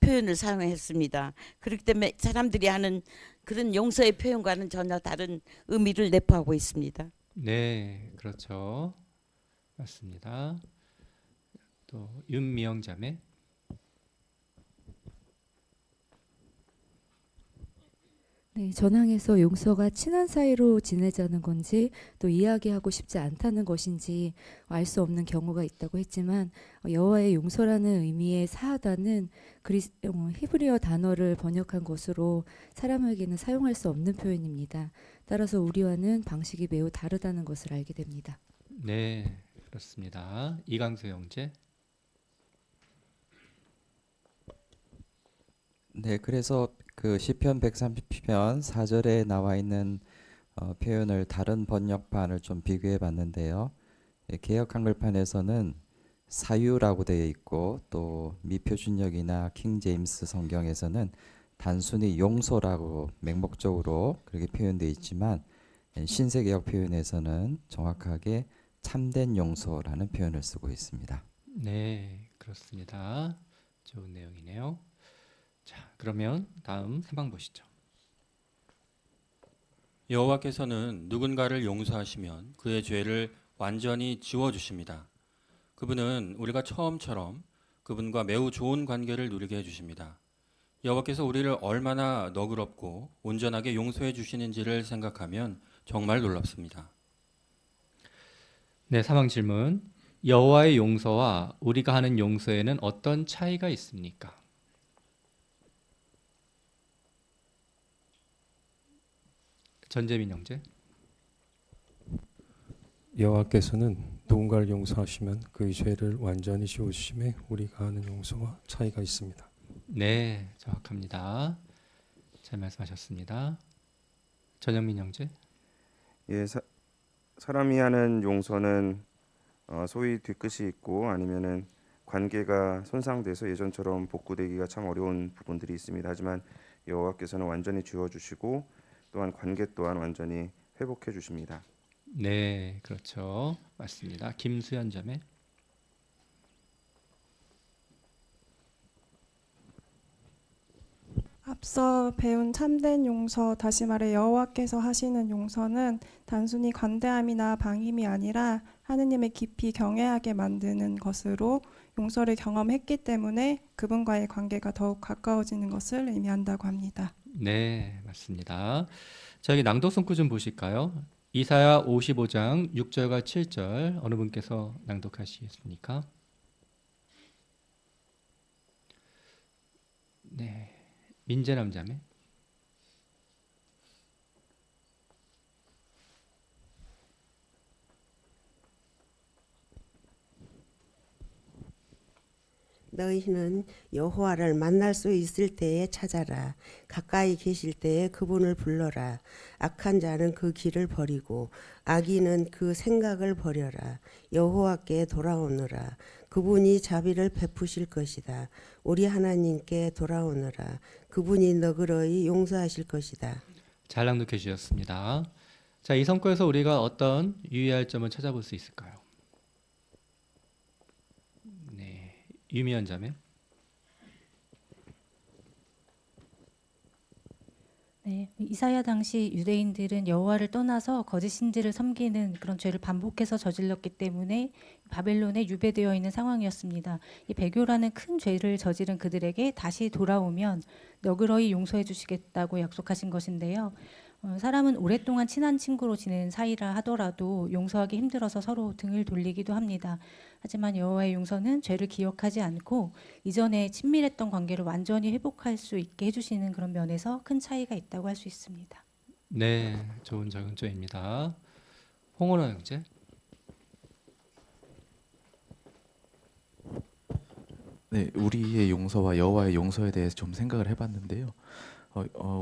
표현을 사용했습니다. 그렇기 때문에 사람들이 하는 그런 용서의 표현과는 전혀 다른 의미를 내포하고 있습니다. 네, 그렇죠. 맞습니다. 또 윤미영 자매. 네, 전항에서 용서가 친한 사이로 지내자는 건지 또 이야기하고 싶지 않다는 것인지 알 수 없는 경우가 있다고 했지만 여호와의 용서라는 의미의 사하다는 히브리어 단어를 번역한 것으로 사람에게는 사용할 수 없는 표현입니다. 따라서 우리와는 방식이 매우 다르다는 것을 알게 됩니다. 네, 그렇습니다. 이강수 형제. 네, 그래서 그 시편 130편 4절에 나와 있는 표현을 다른 번역판을 좀 비교해 봤는데요. 개역 한글판에서는 사유라고 되어 있고 또 미표준역이나 킹 제임스 성경에서는 단순히 용서라고 맹목적으로 그렇게 표현되어 있지만 신세개역 표현에서는 정확하게 참된 용서라는 표현을 쓰고 있습니다. 네, 그렇습니다. 좋은 내용이네요. 자, 그러면 다음 3방 보시죠. 여호와께서는 누군가를 용서하시면 그의 죄를 완전히 지워주십니다. 그분은 우리가 처음처럼 그분과 매우 좋은 관계를 누리게 해주십니다. 여호와께서 우리를 얼마나 너그럽고 온전하게 용서해 주시는지를 생각하면 정말 놀랍습니다. 네, 사망 질문. 여호와의 용서와 우리가 하는 용서에는 어떤 차이가 있습니까? 전재민 형제. 여호와께서는 누군가를 용서하시면 그의 죄를 완전히 지워주심에 우리가 하는 용서와 차이가 있습니다. 네, 정확합니다. 잘 말씀하셨습니다. 전영민 형제. 예, 사람이 하는 용서는 소위 뒤끝이 있고 아니면은 관계가 손상돼서 예전처럼 복구되기가 참 어려운 부분들이 있습니다. 하지만 여호와께서는 완전히 지워주시고 또한 관계 또한 완전히 회복해 주십니다. 네, 그렇죠. 맞습니다. 김수현 자매. 앞서 배운 참된 용서, 다시 말해 여호와께서 하시는 용서는 단순히 관대함이나 방임이 아니라 하느님을 깊이 경외하게 만드는 것으로 용서를 경험했기 때문에 그분과의 관계가 더욱 가까워지는 것을 의미한다고 합니다. 네, 맞습니다. 자, 여기 낭독 손구 좀 보실까요? 이사야 55장 6절과 7절 어느 분께서 낭독하시겠습니까? 네, 민재남 자매. 너희는 여호와를 만날 수 있을 때에 찾아라. 가까이 계실 때에 그분을 불러라. 악한 자는 그 길을 버리고 악인은 그 생각을 버려라. 여호와께 돌아오느라. 그분이 자비를 베푸실 것이다. 우리 하나님께 돌아오느라. 그분이 너그러이 용서하실 것이다. 잘 낭독해 주셨습니다. 자, 이 성과에서 우리가 어떤 유의할 점을 찾아볼 수 있을까요? 네, 유미연 자매. 네, 이사야 당시 유대인들은 여호와를 떠나서 거짓 신들을 섬기는 그런 죄를 반복해서 저질렀기 때문에 바벨론에 유배되어 있는 상황이었습니다. 이 배교라는 큰 죄를 저지른 그들에게 다시 돌아오면 너그러이 용서해 주시겠다고 약속하신 것인데요. 사람은 오랫동안 친한 친구로 지낸 사이라 하더라도 용서하기 힘들어서 서로 등을 돌리기도 합니다. 하지만 여호와의 용서는 죄를 기억하지 않고 이전에 친밀했던 관계를 완전히 회복할 수 있게 해주시는 그런 면에서 큰 차이가 있다고 할 수 있습니다. 네, 좋은 적용점입니다. 홍원호 형제. 네, 우리의 용서와 여호와의 용서에 대해서 좀 생각을 해봤는데요.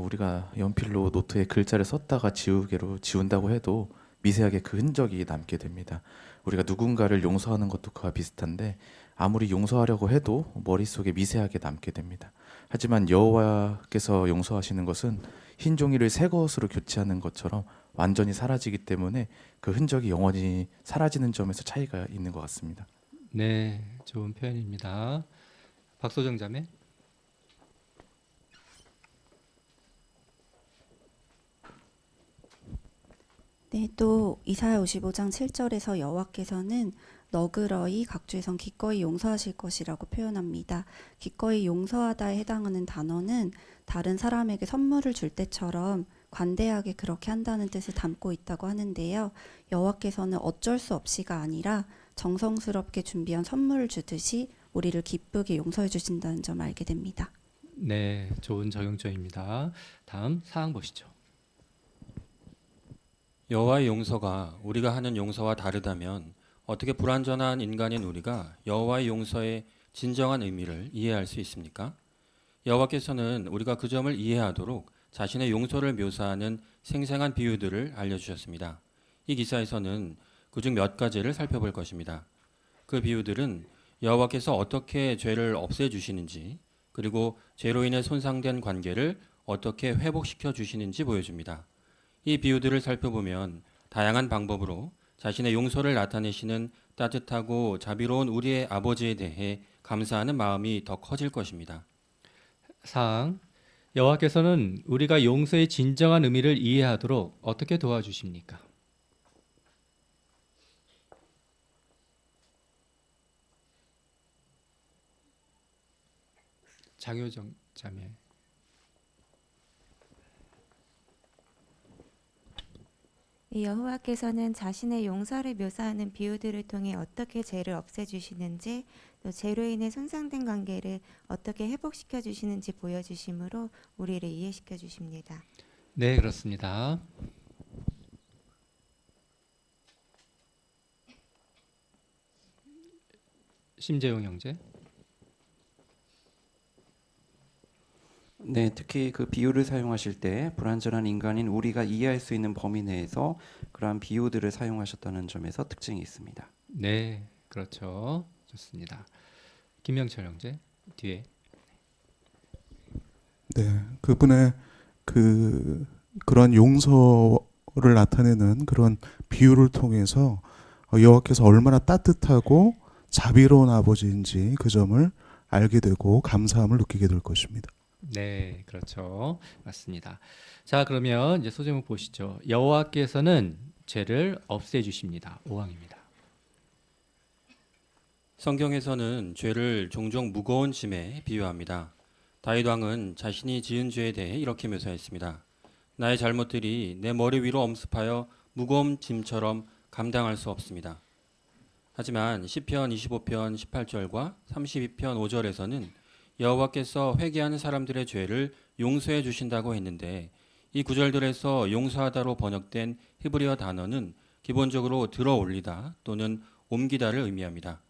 우리가 연필로 노트에 글자를 썼다가 지우개로 지운다고 해도 미세하게 그 흔적이 남게 됩니다. 우리가 누군가를 용서하는 것도 그와 비슷한데 아무리 용서하려고 해도 머릿속에 미세하게 남게 됩니다. 하지만 여호와께서 용서하시는 것은 흰 종이를 새 것으로 교체하는 것처럼 완전히 사라지기 때문에 그 흔적이 영원히 사라지는 점에서 차이가 있는 것 같습니다. 네, 좋은 표현입니다. 박소정 자매. 네, 또 이사야 55장 7절에서 여호와께서는 너그러이 각주에선 기꺼이 용서하실 것이라고 표현합니다. 기꺼이 용서하다에 해당하는 단어는 다른 사람에게 선물을 줄 때처럼 관대하게 그렇게 한다는 뜻을 담고 있다고 하는데요. 여호와께서는 어쩔 수 없이가 아니라 정성스럽게 준비한 선물을 주듯이 우리를 기쁘게 용서해 주신다는 점을 알게 됩니다. 네, 좋은 적용점입니다. 다음 사항 보시죠. 여호와의 용서가 우리가 하는 용서와 다르다면 어떻게 불완전한 인간인 우리가 여호와의 용서의 진정한 의미를 이해할 수 있습니까? 여호와께서는 우리가 그 점을 이해하도록 자신의 용서를 묘사하는 생생한 비유들을 알려주셨습니다. 이 기사에서는 그중 몇 가지를 살펴볼 것입니다. 그 비유들은 여호와께서 어떻게 죄를 없애주시는지 그리고 죄로 인해 손상된 관계를 어떻게 회복시켜 주시는지 보여줍니다. 이 비유들을 살펴보면 다양한 방법으로 자신의 용서를 나타내시는 따뜻하고 자비로운 우리의 아버지에 대해 감사하는 마음이 더 커질 것입니다. 사항. 여호와께서는 우리가 용서의 진정한 의미를 이해하도록 어떻게 도와주십니까? 장효정 자매. 여호와께서는 자신의 용서를 묘사하는 비유들을 통해 어떻게 죄를 없애주시는지, 또 죄로 인해 손상된 관계를 어떻게 회복시켜 주시는지 보여주심으로 우리를 이해시켜 주십니다. 네, 그렇습니다. 심재용 형제. 네, 특히 그 비유를 사용하실 때 불완전한 인간인 우리가 이해할 수 있는 범위 내에서 그러한 비유들을 사용하셨다는 점에서 특징이 있습니다. 네, 그렇죠. 좋습니다. 김명철 형제 뒤에. 네, 그분의 그런 용서를 나타내는 그런 비유를 통해서 여호와께서 얼마나 따뜻하고 자비로운 아버지인지 그 점을 알게 되고 감사함을 느끼게 될 것입니다. 네, 그렇죠. 맞습니다. 자, 그러면 이제 소제목 보시죠. 여호와께서는 죄를 없애 주십니다. 5항입니다. 성경에서는 죄를 종종 무거운 짐에 비유합니다. 다윗 왕은 자신이 지은 죄에 대해 이렇게 묘사했습니다. 나의 잘못들이 내 머리 위로 엄습하여 무거운 짐처럼 감당할 수 없습니다. 하지만 시편 25편 18절과 32편 5절에서는 여호와께서 회개하는 사람들의 죄를 용서해 주신다고 했는데, 이 구절들에서 용서하다로 번역된 히브리어 단어는 기본적으로 들어올리다 또는 옮기다를 의미합니다.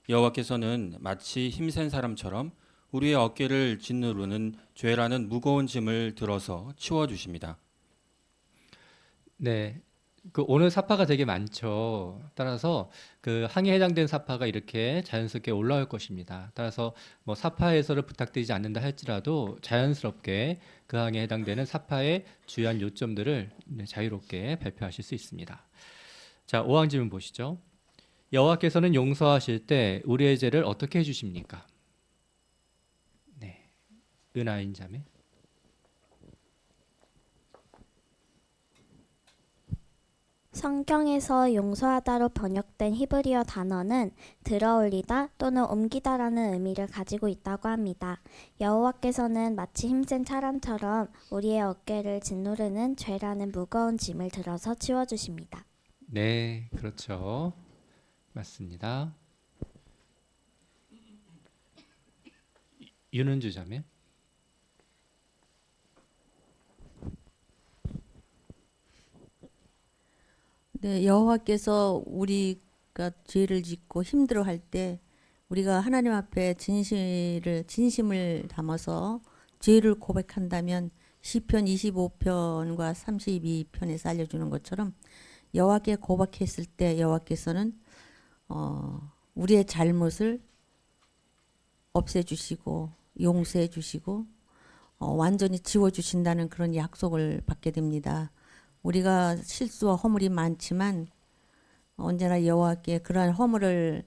여호와께서는 마치 힘센 사람처럼 우리의 어깨를 짓누르는 죄라는 무거운 짐을 들어서 치워주십니다. 네, 그 오늘 사파가 되게 많죠. 따라서 그 항에 해당된 사파가 이렇게 자연스럽게 올라올 것입니다. 따라서 뭐 사파 해설을 부탁드리지 않는다 할지라도 자연스럽게 그 항에 해당되는 사파의 주요한 요점들을 자유롭게 발표하실 수 있습니다. 자, 5항 질문 보시죠. 여호와께서는 용서하실 때 우리의 죄를 어떻게 해주십니까? 네, 은하인 자매. 성경에서 용서하다로 번역된 히브리어 단어는 들어올리다 또는 옮기다라는 의미를 가지고 있다고 합니다. 여호와께서는 마치 힘센 사람처럼 우리의 어깨를 짓누르는 죄라는 무거운 짐을 들어서 치워주십니다. 네, 그렇죠. 맞습니다. 윤은주 자매. 네, 여호와께서 우리가 죄를 짓고 힘들어할 때 우리가 하나님 앞에 진심을 담아서 죄를 고백한다면 시편 25편과 32편에서 알려주는 것처럼 여호와께 고백했을 때 여호와께서는 우리의 잘못을 없애주시고 용서해주시고 완전히 지워주신다는 그런 약속을 받게 됩니다. 우리가 실수와 허물이 많지만 언제나 여호와께 그러한 허물을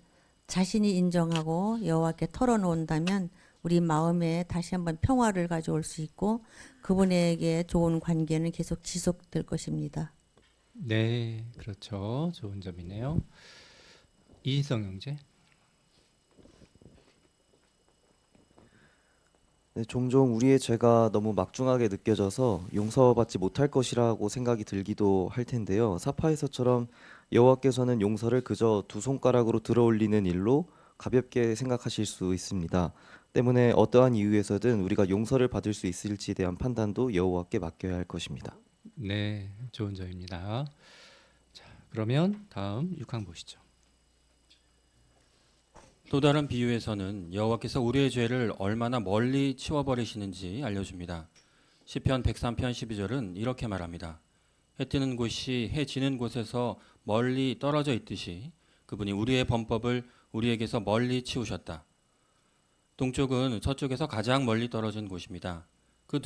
자신이 인정하고 여호와께 털어놓는다면 우리 마음에 다시 한번 평화를 가져올 수 있고 그분에게 좋은 관계는 계속 지속될 것입니다. 네, 그렇죠. 좋은 점이네요. 이희성 형제. 네, 종종 우리의 죄가 너무 막중하게 느껴져서 용서받지 못할 것이라고 생각이 들기도 할 텐데요. 사파에서처럼 여호와께서는 용서를 그저 두 손가락으로 들어올리는 일로 가볍게 생각하실 수 있습니다. 때문에 어떠한 이유에서든 우리가 용서를 받을 수 있을지에 대한 판단도 여호와께 맡겨야 할 것입니다. 네, 좋은 점입니다. 자, 그러면 다음 6항 보시죠. 또 다른 비유에서는 여호와께서 우리의 죄를 얼마나 멀리 치워버리시는지 알려줍니다. 시편 103편 12절은 이렇게 말합니다. 해 뜨는 곳이 해 지는 곳에서 멀리 떨어져 있듯이 그분이 우리의 범법을 우리에게서 멀리 치우셨다. 동쪽은 서쪽에서 가장 멀리 떨어진 곳입니다. 그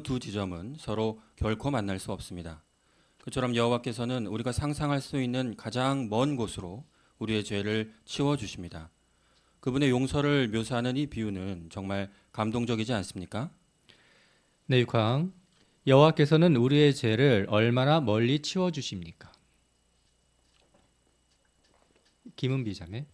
두 지점은 서로 결코 만날 수 없습니다. 그처럼 여호와께서는 우리가 상상할 수 있는 가장 먼 곳으로 우리의 죄를 치워주십니다. 그분의 용서를 묘사하는 이 비유는 정말 감동적이지 않습니까? 네, 6항. 여호와께서는 우리의 죄를 얼마나 멀리 치워주십니까? 김은비 자매.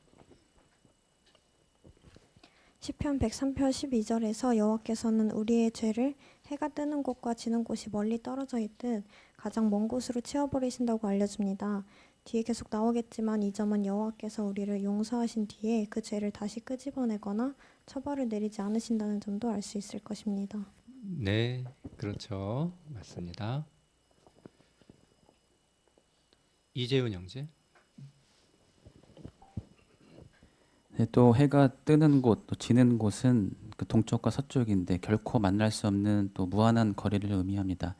시편 103편 12절에서 여호와께서는 우리의 죄를 해가 뜨는 곳과 지는 곳이 멀리 떨어져 있듯 가장 먼 곳으로 치워버리신다고 알려줍니다. 뒤에 계속 나오겠지만 이 점은 여호와께서 우리를 용서하신 뒤에 그 죄를 다시 끄집어내거나 처벌을 내리지 않으신다는 점도 알 수 있을 것입니다. 네, 그렇죠. 맞습니다. 이재훈 형제. 네, 또 해가 뜨는 곳, 또 지는 곳은 그 동쪽과 서쪽인데 결코 만날 수 없는 또 무한한 거리를 의미합니다.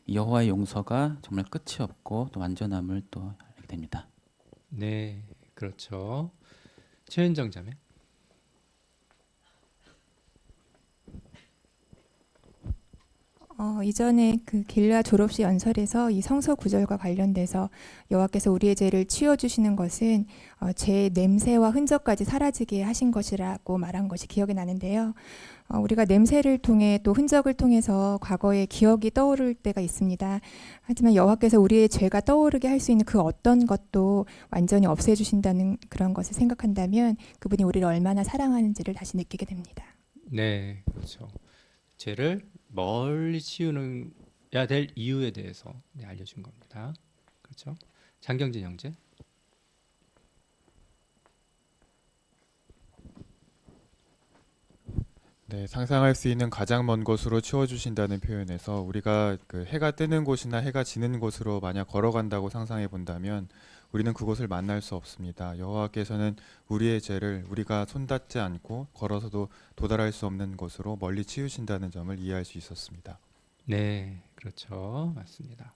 이 여호와의 용서가 정말 끝이 없고 또 완전함을 또 알게 됩니다. 네, 그렇죠. 최은정 자매. 이전에 그 길라 졸업식 연설에서 이 성서 구절과 관련돼서 여호와께서 우리의 죄를 치워주시는 것은 죄의 냄새와 흔적까지 사라지게 하신 것이라고 말한 것이 기억이 나는데요. 우리가 냄새를 통해 또 흔적을 통해서 과거의 기억이 떠오를 때가 있습니다. 하지만 여호와께서 우리의 죄가 떠오르게 할 수 있는 그 어떤 것도 완전히 없애주신다는 그런 것을 생각한다면 그분이 우리를 얼마나 사랑하는지를 다시 느끼게 됩니다. 네, 그렇죠. 죄를 멀리 치우야 될 이유에 대해서 알려준 겁니다. 그렇죠? 장경진 형제. 네, 상상할 수 있는 가장 먼 곳으로 치워주신다는 표현에서 우리가 그 해가 뜨는 곳이나 해가 지는 곳으로 만약 걸어간다고 상상해 본다면 우리는 그곳을 만날 수 없습니다. 여호와께서는 우리의 죄를 우리가 손닿지 않고 걸어서도 도달할 수 없는 곳으로 멀리 치우신다는 점을 이해할 수 있었습니다. 네, 그렇죠. 맞습니다.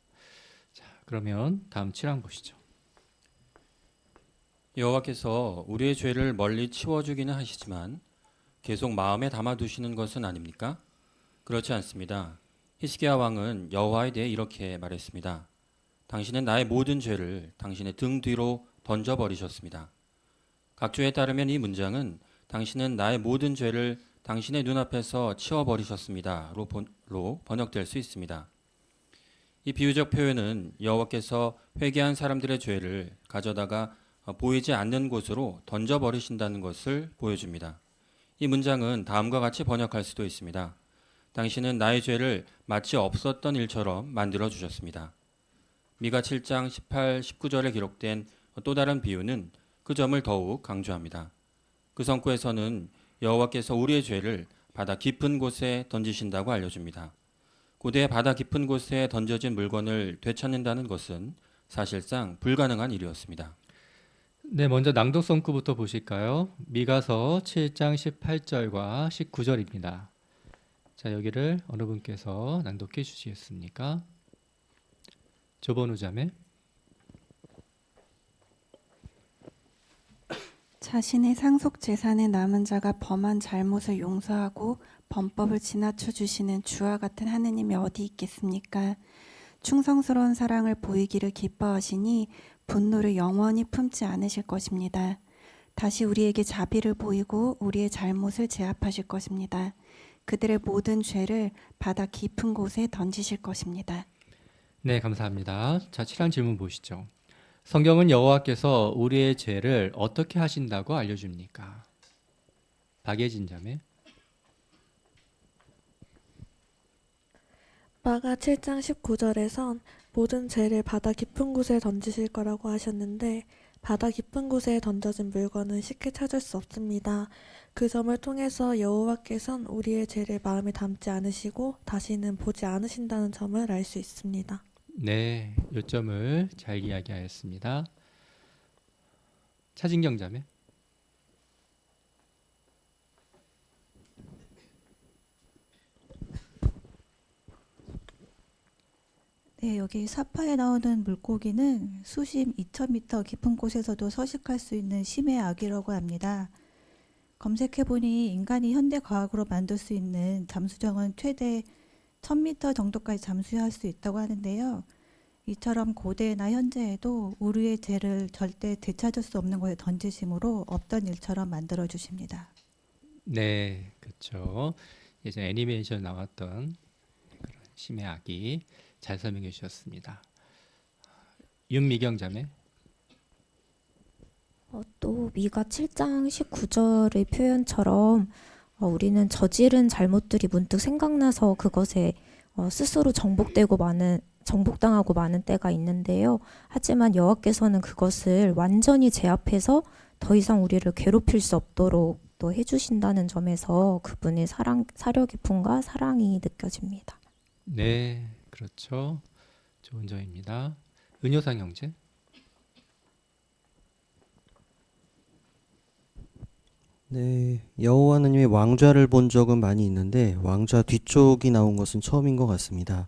자, 그러면 다음 7항 보시죠. 여호와께서 우리의 죄를 멀리 치워주기는 하시지만 계속 마음에 담아두시는 것은 아닙니까? 그렇지 않습니다. 히스기야 왕은 여호와에 대해 이렇게 말했습니다. 당신은 나의 모든 죄를 당신의 등 뒤로 던져버리셨습니다. 각주에 따르면 이 문장은 당신은 나의 모든 죄를 당신의 눈앞에서 치워버리셨습니다로 번역될 수 있습니다. 이 비유적 표현은 여호와께서 회개한 사람들의 죄를 가져다가 보이지 않는 곳으로 던져버리신다는 것을 보여줍니다. 이 문장은 다음과 같이 번역할 수도 있습니다. 당신은 나의 죄를 마치 없었던 일처럼 만들어 주셨습니다. 미가 7장 18, 19절에 기록된 또 다른 비유는 그 점을 더욱 강조합니다. 그 성구에서는 여호와께서 우리의 죄를 바다 깊은 곳에 던지신다고 알려줍니다. 고대 바다 깊은 곳에 던져진 물건을 되찾는다는 것은 사실상 불가능한 일이었습니다. 네, 먼저 낭독 성구부터 보실까요? 미가서 7장 18절과 19절입니다. 자, 여기를 어느 분께서 낭독해 주시겠습니까? 조번우 자매. 자신의 상속 재산에 남은 자가 범한 잘못을 용서하고 범법을 지나쳐 주시는 주와 같은 하느님이 어디 있겠습니까? 충성스러운 사랑을 보이기를 기뻐하시니 분노를 영원히 품지 않으실 것입니다. 다시 우리에게 자비를 보이고 우리의 잘못을 제압하실 것입니다. 그들의 모든 죄를 바다 깊은 곳에 던지실 것입니다. 네, 감사합니다. 자, 7한 질문 보시죠. 성경은 여호와께서 우리의 죄를 어떻게 하신다고 알려줍니까? 박예진 자매. 마가 7장 19절에선 모든 죄를 바다 깊은 곳에 던지실 거라고 하셨는데 바다 깊은 곳에 던져진 물건은 쉽게 찾을 수 없습니다. 그 점을 통해서 여호와께서는 우리의 죄를 마음에 담지 않으시고 다시는 보지 않으신다는 점을 알 수 있습니다. 네, 요점을 잘 이야기하였습니다. 차진경 자매. 네, 여기 사파에 나오는 물고기는 수심 2000m 깊은 곳에서도 서식할 수 있는 심해 아기라고 합니다. 검색해보니 인간이 현대 과학으로 만들 수 있는 잠수정은 최대 1000m 정도까지 잠수할 수 있다고 하는데요. 이처럼 고대나 현재에도 우리의 죄를 절대 되찾을 수 없는 곳에 던지심으로 없던 일처럼 만들어 주십니다. 네, 그렇죠. 예전 애니메이션 나왔던 그런 심해 아기 잘 설명해 주셨습니다. 윤미경 자매. 또 미가 7장 19절의 표현처럼 우리는 저지른 잘못들이 문득 생각나서 그것에 스스로 정복되고 마는 정복당하고 마는 때가 있는데요. 하지만 여호와께서는 그것을 완전히 제압해서 더 이상 우리를 괴롭힐 수 없도록 또 해주신다는 점에서 그분의 사려 깊음과 사랑이 느껴집니다. 네, 그렇죠. 좋은 점입니다. 은효상 형제. 네, 여호와 하나님의 왕좌를 본 적은 많이 있는데 왕좌 뒤쪽이 나온 것은 처음인 것 같습니다.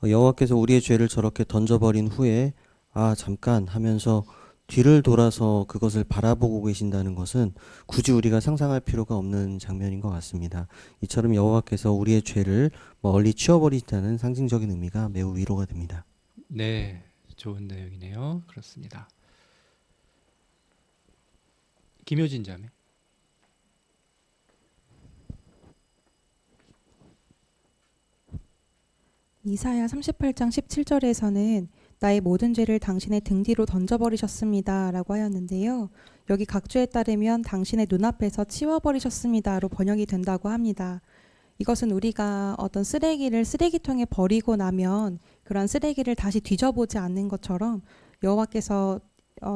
여호와께서 우리의 죄를 저렇게 던져버린 후에 아 잠깐 하면서 뒤를 돌아서 그것을 바라보고 계신다는 것은 굳이 우리가 상상할 필요가 없는 장면인 것 같습니다. 이처럼 여호와께서 우리의 죄를 멀리 치워버리시다는 상징적인 의미가 매우 위로가 됩니다. 네, 좋은 내용이네요. 그렇습니다. 김효진 자매. 이사야 38장 17절에서는 나의 모든 죄를 당신의 등 뒤로 던져버리셨습니다 라고 하였는데요. 여기 각주에 따르면 당신의 눈앞에서 치워버리셨습니다로 번역이 된다고 합니다. 이것은 우리가 어떤 쓰레기를 쓰레기통에 버리고 나면 그런 쓰레기를 다시 뒤져보지 않는 것처럼 여호와께서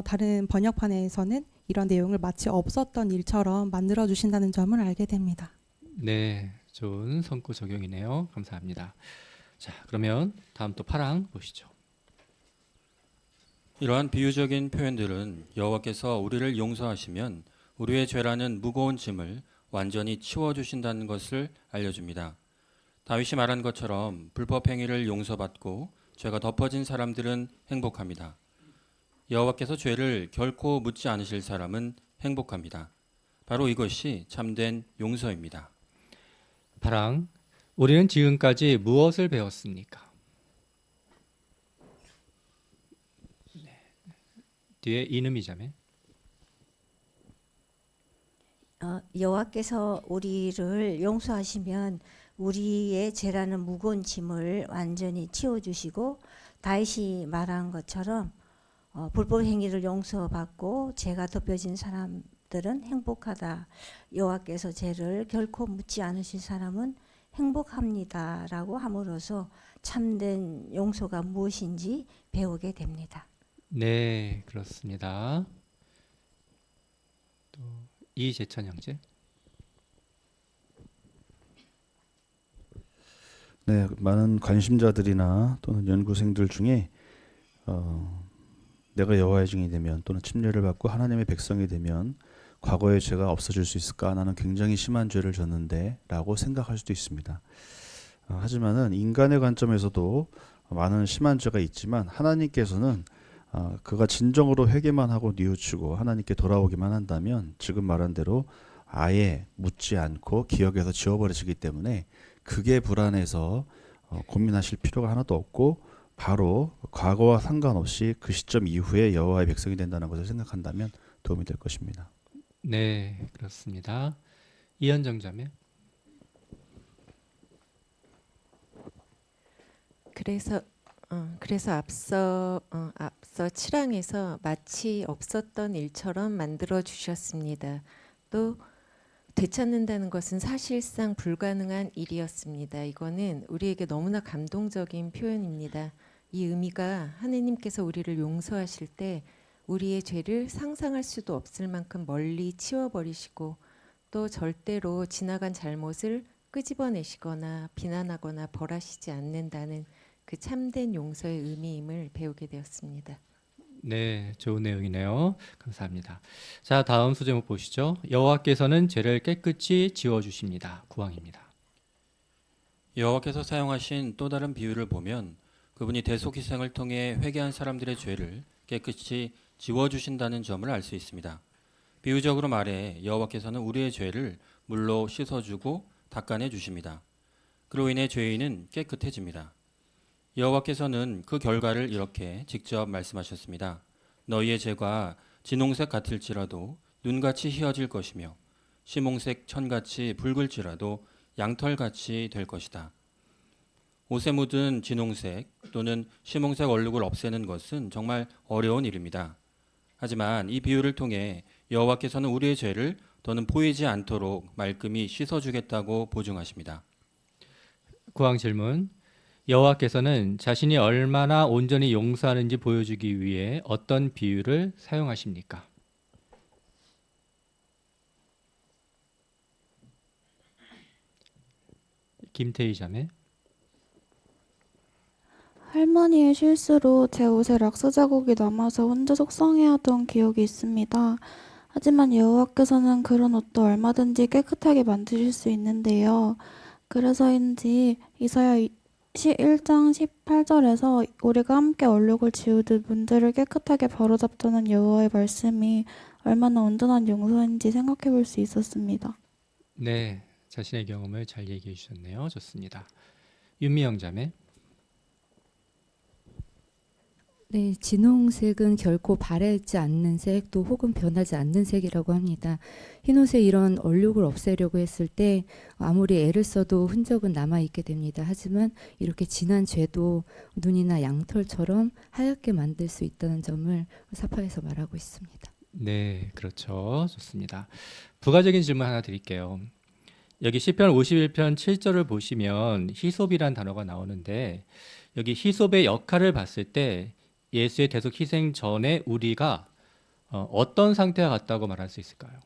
다른 번역판에서는 이런 내용을 마치 없었던 일처럼 만들어 주신다는 점을 알게 됩니다. 네, 좋은 성구 적용이네요. 감사합니다. 자, 그러면 다음 또 파랑 보시죠. 이러한 비유적인 표현들은 여호와께서 우리를 용서하시면 우리의 죄라는 무거운 짐을 완전히 치워주신다는 것을 알려줍니다. 다윗이 말한 것처럼 불법 행위를 용서받고 죄가 덮어진 사람들은 행복합니다. 여호와께서 죄를 결코 묻지 않으실 사람은 행복합니다. 바로 이것이 참된 용서입니다. 파랑, 우리는 지금까지 무엇을 배웠습니까? 네. 뒤에 이름이 자매. 여호와께서 우리를 용서하시면 우리의 죄라는 무거운 짐을 완전히 치워주시고 다윗이 말한 것처럼 불법 행위를 용서받고 죄가 덮여진 사람들은 행복하다. 여호와께서 죄를 결코 묻지 않으실 사람은 행복합니다라고 함으로써 참된 용서가 무엇인지 배우게 됩니다. 네, 그렇습니다. 또 이재천 형제. 네, 많은 관심자들이나 또는 연구생들 중에 내가 여호와의 증인이 되면 또는 침례를 받고 하나님의 백성이 되면 과거의 죄가 없어질 수 있을까? 나는 굉장히 심한 죄를 졌는데 라고 생각할 수도 있습니다. 하지만은 인간의 관점에서도 많은 심한 죄가 있지만 하나님께서는 그가 진정으로 회개만 하고 뉘우치고 하나님께 돌아오기만 한다면 지금 말한 대로 아예 묻지 않고 기억에서 지워버리시기 때문에 그게 불안해서 고민하실 필요가 하나도 없고 바로 과거와 상관없이 그 시점 이후에 여호와의 백성이 된다는 것을 생각한다면 도움이 될 것입니다. 네, 그렇습니다. 이현정 자매. 그래서 앞서 7항에서 마치 없었던 일처럼 만들어 주셨습니다. 또 되찾는다는 것은 사실상 불가능한 일이었습니다. 이거는 우리에게 너무나 감동적인 표현입니다. 이 의미가 하느님께서 우리를 용서하실 때 우리의 죄를 상상할 수도 없을 만큼 멀리 치워버리시고 또 절대로 지나간 잘못을 끄집어내시거나 비난하거나 벌하시지 않는다는 그 참된 용서의 의미임을 배우게 되었습니다. 네, 좋은 내용이네요. 감사합니다. 자, 다음 소제목 보시죠. 여호와께서는 죄를 깨끗이 지워주십니다. 9항입니다. 여호와께서 사용하신 또 다른 비유를 보면 그분이 대속희생을 통해 회개한 사람들의 죄를 깨끗이 지워주신다는 점을 알 수 있습니다. 비유적으로 말해 여호와께서는 우리의 죄를 물로 씻어주고 닦아내 주십니다. 그로 인해 죄인은 깨끗해집니다. 여호와께서는 그 결과를 이렇게 직접 말씀하셨습니다. 너희의 죄가 진홍색 같을지라도 눈같이 희어질 것이며 시몽색 천같이 붉을지라도 양털같이 될 것이다. 옷에 묻은 진홍색 또는 시몽색 얼룩을 없애는 것은 정말 어려운 일입니다. 하지만 이 비유를 통해 여호와께서는 우리의 죄를 더는 보이지 않도록 말끔히 씻어주겠다고 보증하십니다. 9항 질문. 여호와께서는 자신이 얼마나 온전히 용서하는지 보여주기 위해 어떤 비유를 사용하십니까? 김태희 자매. 할머니의 실수로 제 옷에 락스 자국이 남아서 혼자 속상해하던 기억이 있습니다. 하지만 여호와께서는 그런 옷도 얼마든지 깨끗하게 만드실 수 있는데요. 그래서인지 이사야 1장 18절에서 우리가 함께 얼룩을 지우듯 문제를 깨끗하게 바로잡자는 여호와의 말씀이 얼마나 온전한 용서인지 생각해 볼 수 있었습니다. 네, 자신의 경험을 잘 얘기해 주셨네요. 좋습니다. 윤미영 자매. 네, 진홍색은 결코 바래지 않는 색, 또 혹은 변하지 않는 색이라고 합니다. 흰옷에 이런 얼룩을 없애려고 했을 때 아무리 애를 써도 흔적은 남아있게 됩니다. 하지만 이렇게 진한 죄도 눈이나 양털처럼 하얗게 만들 수 있다는 점을 사파에서 말하고 있습니다. 네, 그렇죠. 좋습니다. 부가적인 질문 하나 드릴게요. 여기 시편 51편 7절을 보시면 히솝이란 단어가 나오는데 여기 히솝의 역할을 봤을 때 예수의 대속 희생 전에 우리가 어떤 상태와 같다고 말할 수 있을까요?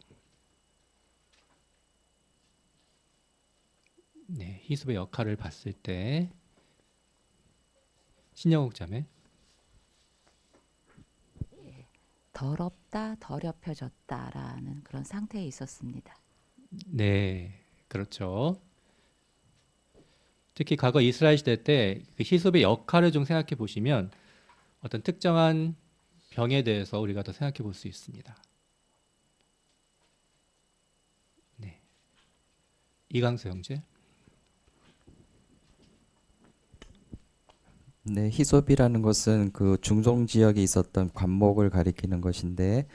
네, 히솝의 역할을 봤을 때 신영욱 자매. 더럽다, 더럽혀졌다라는 그런 상태에 있었습니다. 네, 그렇죠. 특히 과거 이스라엘 시대 때 그 히솝의 역할을 좀 생각해 보시면 어떤 특정한 병에 대해서 우리가 더 생각해 볼 수 있습니다. 네, 이강수 형제. 네, 히솝이라는 것은 그 중동 지역에 있었던 관목을 가리키는 것인데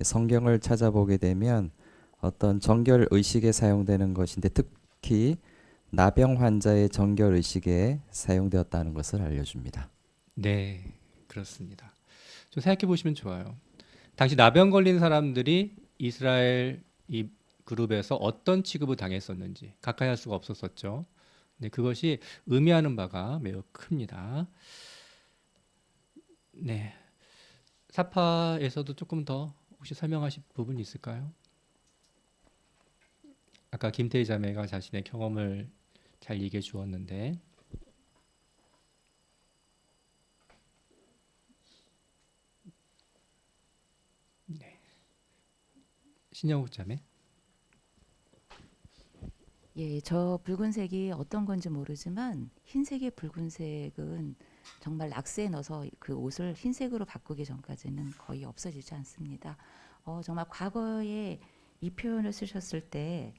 성경을 찾아보게 되면 어떤 정결 의식에 사용되는 것인데 특히 나병 환자의 정결 의식에 사용되었다는 것을 알려줍니다. 네, 그렇습니다. 좀 생각해 보시면 좋아요. 당시 나병 걸린 사람들이 이스라엘 이 그룹에서 어떤 취급을 당했었는지 가까이 할 수가 없었었죠. 네, 그것이 의미하는 바가 매우 큽니다. 네, 사파에서도 조금 더 혹시 설명하실 부분이 있을까요? 아까 김태희 자매가 자신의 경험을 잘 얘기해 주었는데. 네, 신영욱 자매. 예, 저 붉은색이 어떤 건지 모르지만 흰색의 붉은색은 정말 락스에 넣어서 그 옷을 흰색으로 바꾸기 전까지는 거의 없어지지 않습니다. 정말 과거에 이 표현을 쓰셨을 때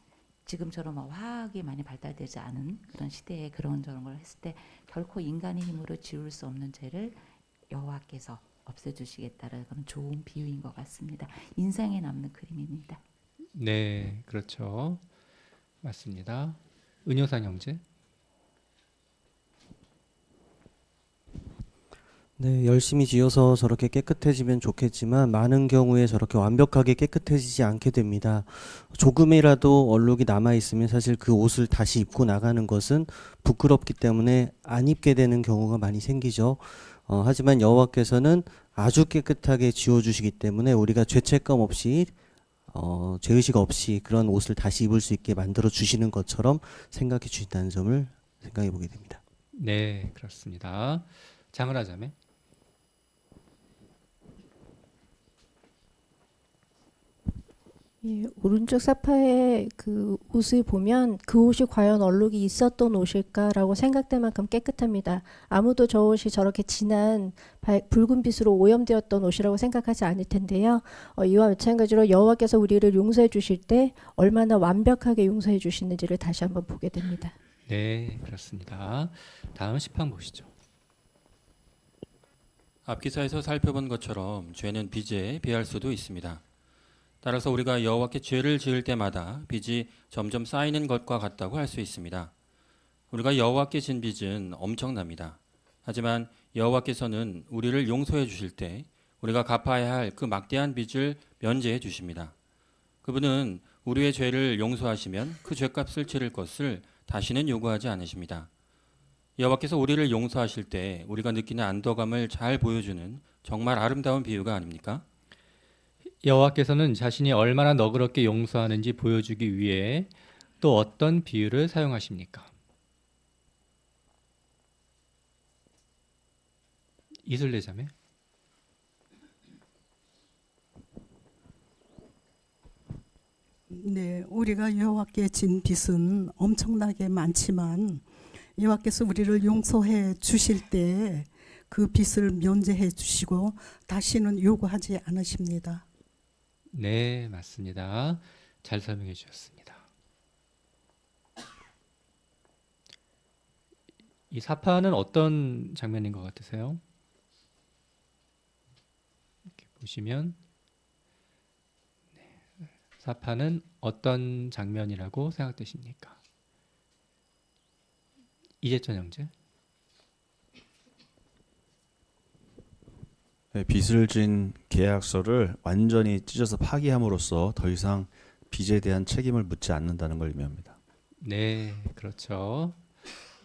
지금처럼 화학이 많이 발달되지 않은 그런 시대에 그런 저런 걸 했을 때 결코 인간의 힘으로 지울 수 없는 죄를 여호와께서 없애주시겠다는 그런 좋은 비유인 것 같습니다. 인상에 남는 그림입니다. 네, 그렇죠. 맞습니다. 은효상 형제. 네, 열심히 지어서 저렇게 깨끗해지면 좋겠지만 많은 경우에 저렇게 완벽하게 깨끗해지지 않게 됩니다. 조금이라도 얼룩이 남아 있으면 사실 그 옷을 다시 입고 나가는 것은 부끄럽기 때문에 안 입게 되는 경우가 많이 생기죠. 하지만 여호와께서는 아주 깨끗하게 지워주시기 때문에 우리가 죄책감 없이 죄의식 없이 그런 옷을 다시 입을 수 있게 만들어 주시는 것처럼 생각해 주신다는 점을 생각해 보게 됩니다. 네, 그렇습니다. 장은하 자매. 예, 오른쪽 사파의 그 옷을 보면 그 옷이 과연 얼룩이 있었던 옷일까라고 생각될 만큼 깨끗합니다. 아무도 저 옷이 저렇게 진한 붉은빛으로 오염되었던 옷이라고 생각하지 않을 텐데요. 이와 마찬가지로 여호와께서 우리를 용서해 주실 때 얼마나 완벽하게 용서해 주시는지를 다시 한번 보게 됩니다. 네, 그렇습니다. 다음 시판 보시죠. 앞 기사에서 살펴본 것처럼 죄는 빚에 비할 수도 있습니다. 따라서 우리가 여호와께 죄를 지을 때마다 빚이 점점 쌓이는 것과 같다고 할 수 있습니다. 우리가 여호와께 진 빚은 엄청납니다. 하지만 여호와께서는 우리를 용서해 주실 때 우리가 갚아야 할 그 막대한 빚을 면제해 주십니다. 그분은 우리의 죄를 용서하시면 그 죄값을 치를 것을 다시는 요구하지 않으십니다. 여호와께서 우리를 용서하실 때 우리가 느끼는 안도감을 잘 보여주는 정말 아름다운 비유가 아닙니까? 여호와께서는 자신이 얼마나 너그럽게 용서하는지 보여주기 위해 또 어떤 비유를 사용하십니까? 이슬레 자매. 네, 우리가 여호와께 진 빚은 엄청나게 많지만 여호와께서 우리를 용서해 주실 때 그 빚을 면제해 주시고 다시는 요구하지 않으십니다. 네, 맞습니다. 잘 설명해 주셨습니다. 이 사파는 어떤 장면인 것 같으세요? 이렇게 보시면 사파는 어떤 장면이라고 생각되십니까? 이재천 형제. 네, 빚을 진 계약서를 완전히 찢어서 파기함으로써 더 이상 빚에 대한 책임을 묻지 않는다는 걸 의미합니다. 네, 그렇죠.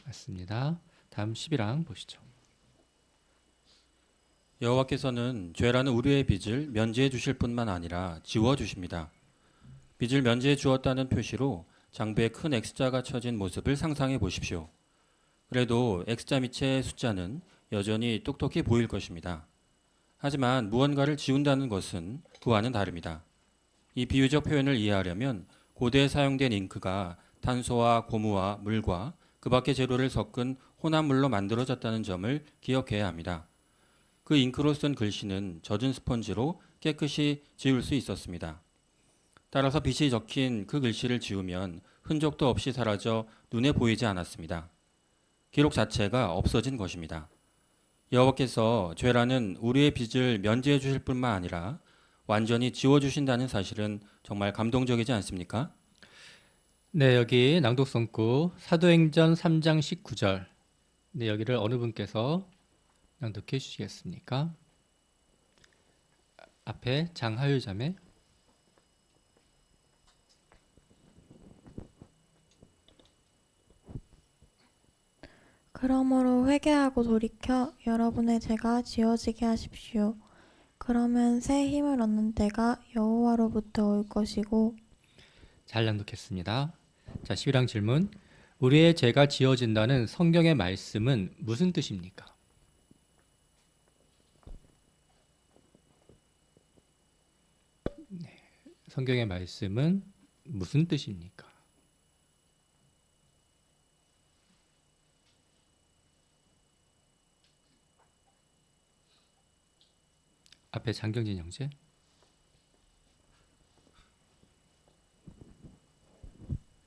맞습니다. 다음 11항 보시죠. 여호와께서는 죄라는 우리의 빚을 면제해 주실 뿐만 아니라 지워 주십니다. 빚을 면제해 주었다는 표시로 장부에 큰 X자가 쳐진 모습을 상상해 보십시오. 그래도 X자 밑의 숫자는 여전히 똑똑히 보일 것입니다. 하지만 무언가를 지운다는 것은 그와는 다릅니다. 이 비유적 표현을 이해하려면 고대에 사용된 잉크가 탄소와 고무와 물과 그 밖의 재료를 섞은 혼합물로 만들어졌다는 점을 기억해야 합니다. 그 잉크로 쓴 글씨는 젖은 스펀지로 깨끗이 지울 수 있었습니다. 따라서 빛이 적힌 그 글씨를 지우면 흔적도 없이 사라져 눈에 보이지 않았습니다. 기록 자체가 없어진 것입니다. 여호와께서 죄라는 우리의 빚을 면제해 주실 뿐만 아니라 완전히 지워주신다는 사실은 정말 감동적이지 않습니까? 네, 여기 낭독성구 사도행전 3장 19절. 네, 여기를 어느 분께서 낭독해 주시겠습니까? 앞에 장하유 자매. 그러므로 회개하고 돌이켜 여러분의 죄가 지워지게 하십시오. 그러면 새 힘을 얻는 때가 여호와로부터 올 것이고. 잘 낭독했습니다. 자, 11항 질문. 우리의 죄가 지워진다는 성경의 말씀은 무슨 뜻입니까? 네, 성경의 말씀은 무슨 뜻입니까? 앞에 장경진 형제.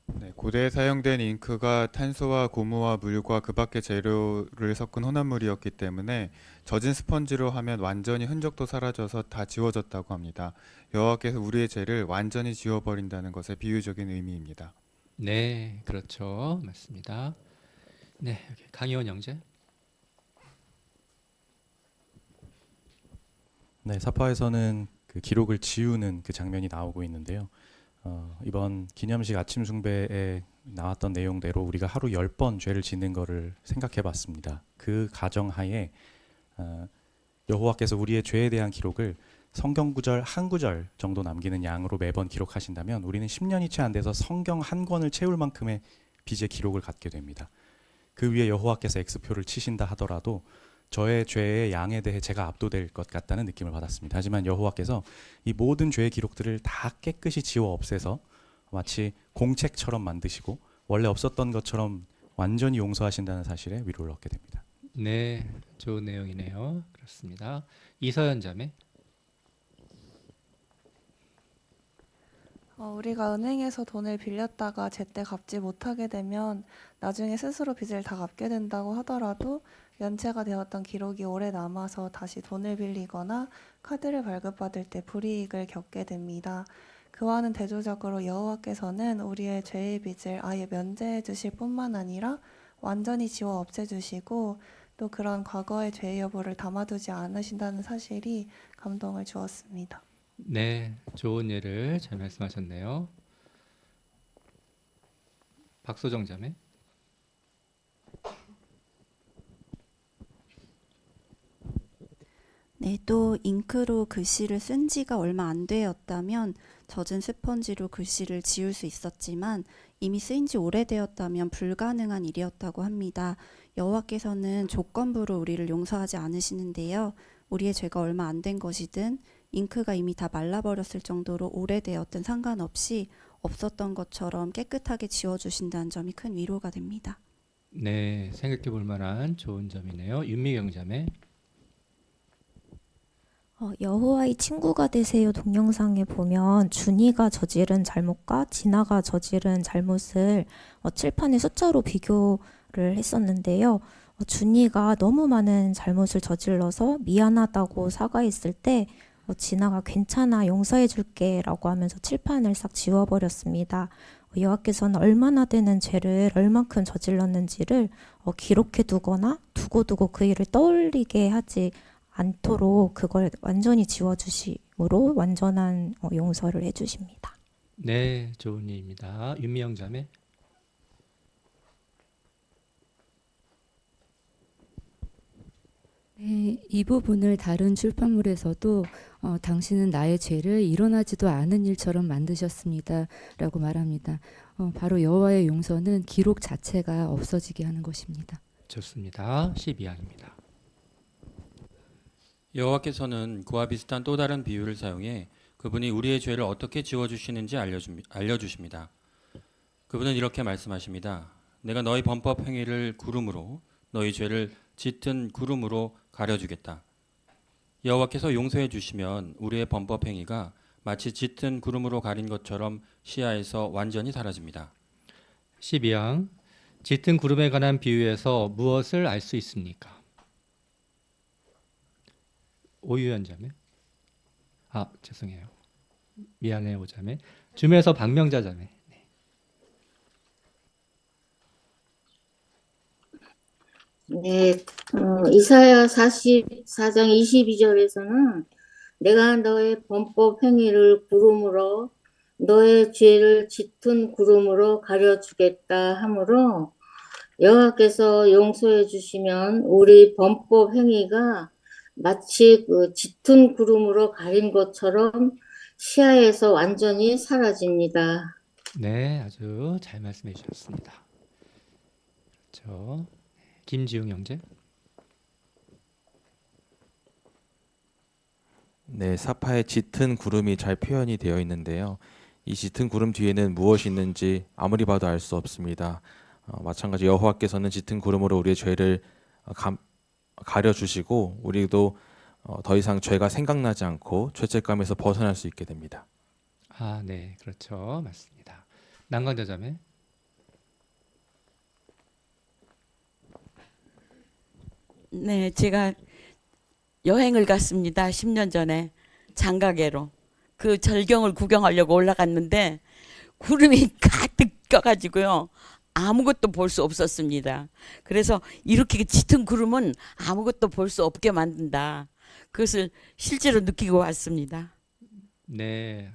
네, 고대에 사용된 잉크가 탄소와 고무와 물과 그 밖의 재료를 섞은 혼합물이었기 때문에 젖은 스펀지로 하면 완전히 흔적도 사라져서 다 지워졌다고 합니다. 여호와께서 우리의 죄를 완전히 지워버린다는 것의 비유적인 의미입니다. 네, 그렇죠. 맞습니다. 네, 여기 강희원 형제. 네, 사파에서는 그 기록을 지우는 그 장면이 나오고 있는데요. 이번 기념식 아침 숭배에 나왔던 내용대로 우리가 하루 10번 죄를 짓는 것을 생각해 봤습니다. 그 가정하에 여호와께서 우리의 죄에 대한 기록을 성경 구절 한 구절 정도 남기는 양으로 매번 기록하신다면 우리는 10년이 채 안 돼서 성경 한 권을 채울 만큼의 빚의 기록을 갖게 됩니다. 그 위에 여호와께서 X표를 치신다 하더라도 저의 죄의 양에 대해 제가 압도될 것 같다는 느낌을 받았습니다. 하지만 여호와께서 이 모든 죄의 기록들을 다 깨끗이 지워 없애서 마치 공책처럼 만드시고 원래 없었던 것처럼 완전히 용서하신다는 사실에 위로를 얻게 됩니다. 네, 좋은 내용이네요. 그렇습니다. 이서연 자매. 우리가 은행에서 돈을 빌렸다가 제때 갚지 못하게 되면 나중에 스스로 빚을 다 갚게 된다고 하더라도 연체가 되었던 기록이 오래 남아서 다시 돈을 빌리거나 카드를 발급받을 때 불이익을 겪게 됩니다. 그와는 대조적으로 여호와께서는 우리의 죄의 빚을 아예 면제해 주실 뿐만 아니라 완전히 지워 없애주시고 또 그런 과거의 죄의 여부를 담아두지 않으신다는 사실이 감동을 주었습니다. 네, 좋은 예를 잘 말씀하셨네요. 박소정 자매. 네, 또 잉크로 글씨를 쓴 지가 얼마 안 되었다면 젖은 스펀지로 글씨를 지울 수 있었지만 이미 쓰인 지 오래되었다면 불가능한 일이었다고 합니다. 여호와께서는 조건부로 우리를 용서하지 않으시는데요. 우리의 죄가 얼마 안 된 것이든 잉크가 이미 다 말라버렸을 정도로 오래되었든 상관없이 없었던 것처럼 깨끗하게 지워주신다는 점이 큰 위로가 됩니다. 네, 생각해 볼 만한 좋은 점이네요. 윤미경 자매. 여호와의 친구가 되세요 동영상에 보면 준이가 저지른 잘못과 진아가 저지른 잘못을 칠판에 숫자로 비교를 했었는데요. 준이가 너무 많은 잘못을 저질러서 미안하다고 사과했을 때 진아가 괜찮아 용서해 줄게 라고 하면서 칠판을 싹 지워버렸습니다. 여호와께서는 얼마나 되는 죄를 얼만큼 저질렀는지를 기록해 두거나 두고두고 그 일을 떠올리게 하지 않도록 그걸 완전히 지워주심으로 완전한 용서를 해주십니다. 네, 좋은 일입니다. 윤미영 자매. 네, 이 부분을 다른 출판물에서도 당신은 나의 죄를 일어나지도 않은 일처럼 만드셨습니다 라고 말합니다. 바로 여호와의 용서는 기록 자체가 없어지게 하는 것입니다. 좋습니다. 12항입니다. 여호와께서는 그와 비슷한 또 다른 비유를 사용해 그분이 우리의 죄를 어떻게 지워주시는지 알려주십니다. 그분은 이렇게 말씀하십니다. 내가 너희 범법 행위를 구름으로 너희 죄를 짙은 구름으로 가려주겠다. 여호와께서 용서해 주시면 우리의 범법 행위가 마치 짙은 구름으로 가린 것처럼 시야에서 완전히 사라집니다. 12항. 짙은 구름에 관한 비유에서 무엇을 알 수 있습니까? 오유연 자매. 죄송해요. 미안해요, 오자매. 줌에서 박명자 자매. 네, 이사야 44장 22절에서는 내가 너의 범법 행위를 구름으로 너의 죄를 짙은 구름으로 가려주겠다 하므로 여호와께서 용서해 주시면 우리 범법 행위가 마치 그 짙은 구름으로 가린 것처럼 시야에서 완전히 사라집니다. 네, 아주 잘 말씀해 주셨습니다. 그렇죠. 김지웅 형제. 네, 사파의 짙은 구름이 잘 표현이 되어 있는데요. 이 짙은 구름 뒤에는 무엇이 있는지 아무리 봐도 알 수 없습니다. 마찬가지 여호와께서는 짙은 구름으로 우리의 죄를 가려주시고 우리도 더 이상 죄가 생각나지 않고 죄책감에서 벗어날 수 있게 됩니다. 네, 그렇죠. 맞습니다. 난강자 자매. 네, 제가 여행을 갔습니다. 10년 전에 장가계로. 그 절경을 구경하려고 올라갔는데 구름이 가득 껴가지고요. 아무것도 볼 수 없었습니다. 그래서 이렇게 짙은 구름은 아무것도 볼 수 없게 만든다. 그것을 실제로 느끼고 왔습니다. 네,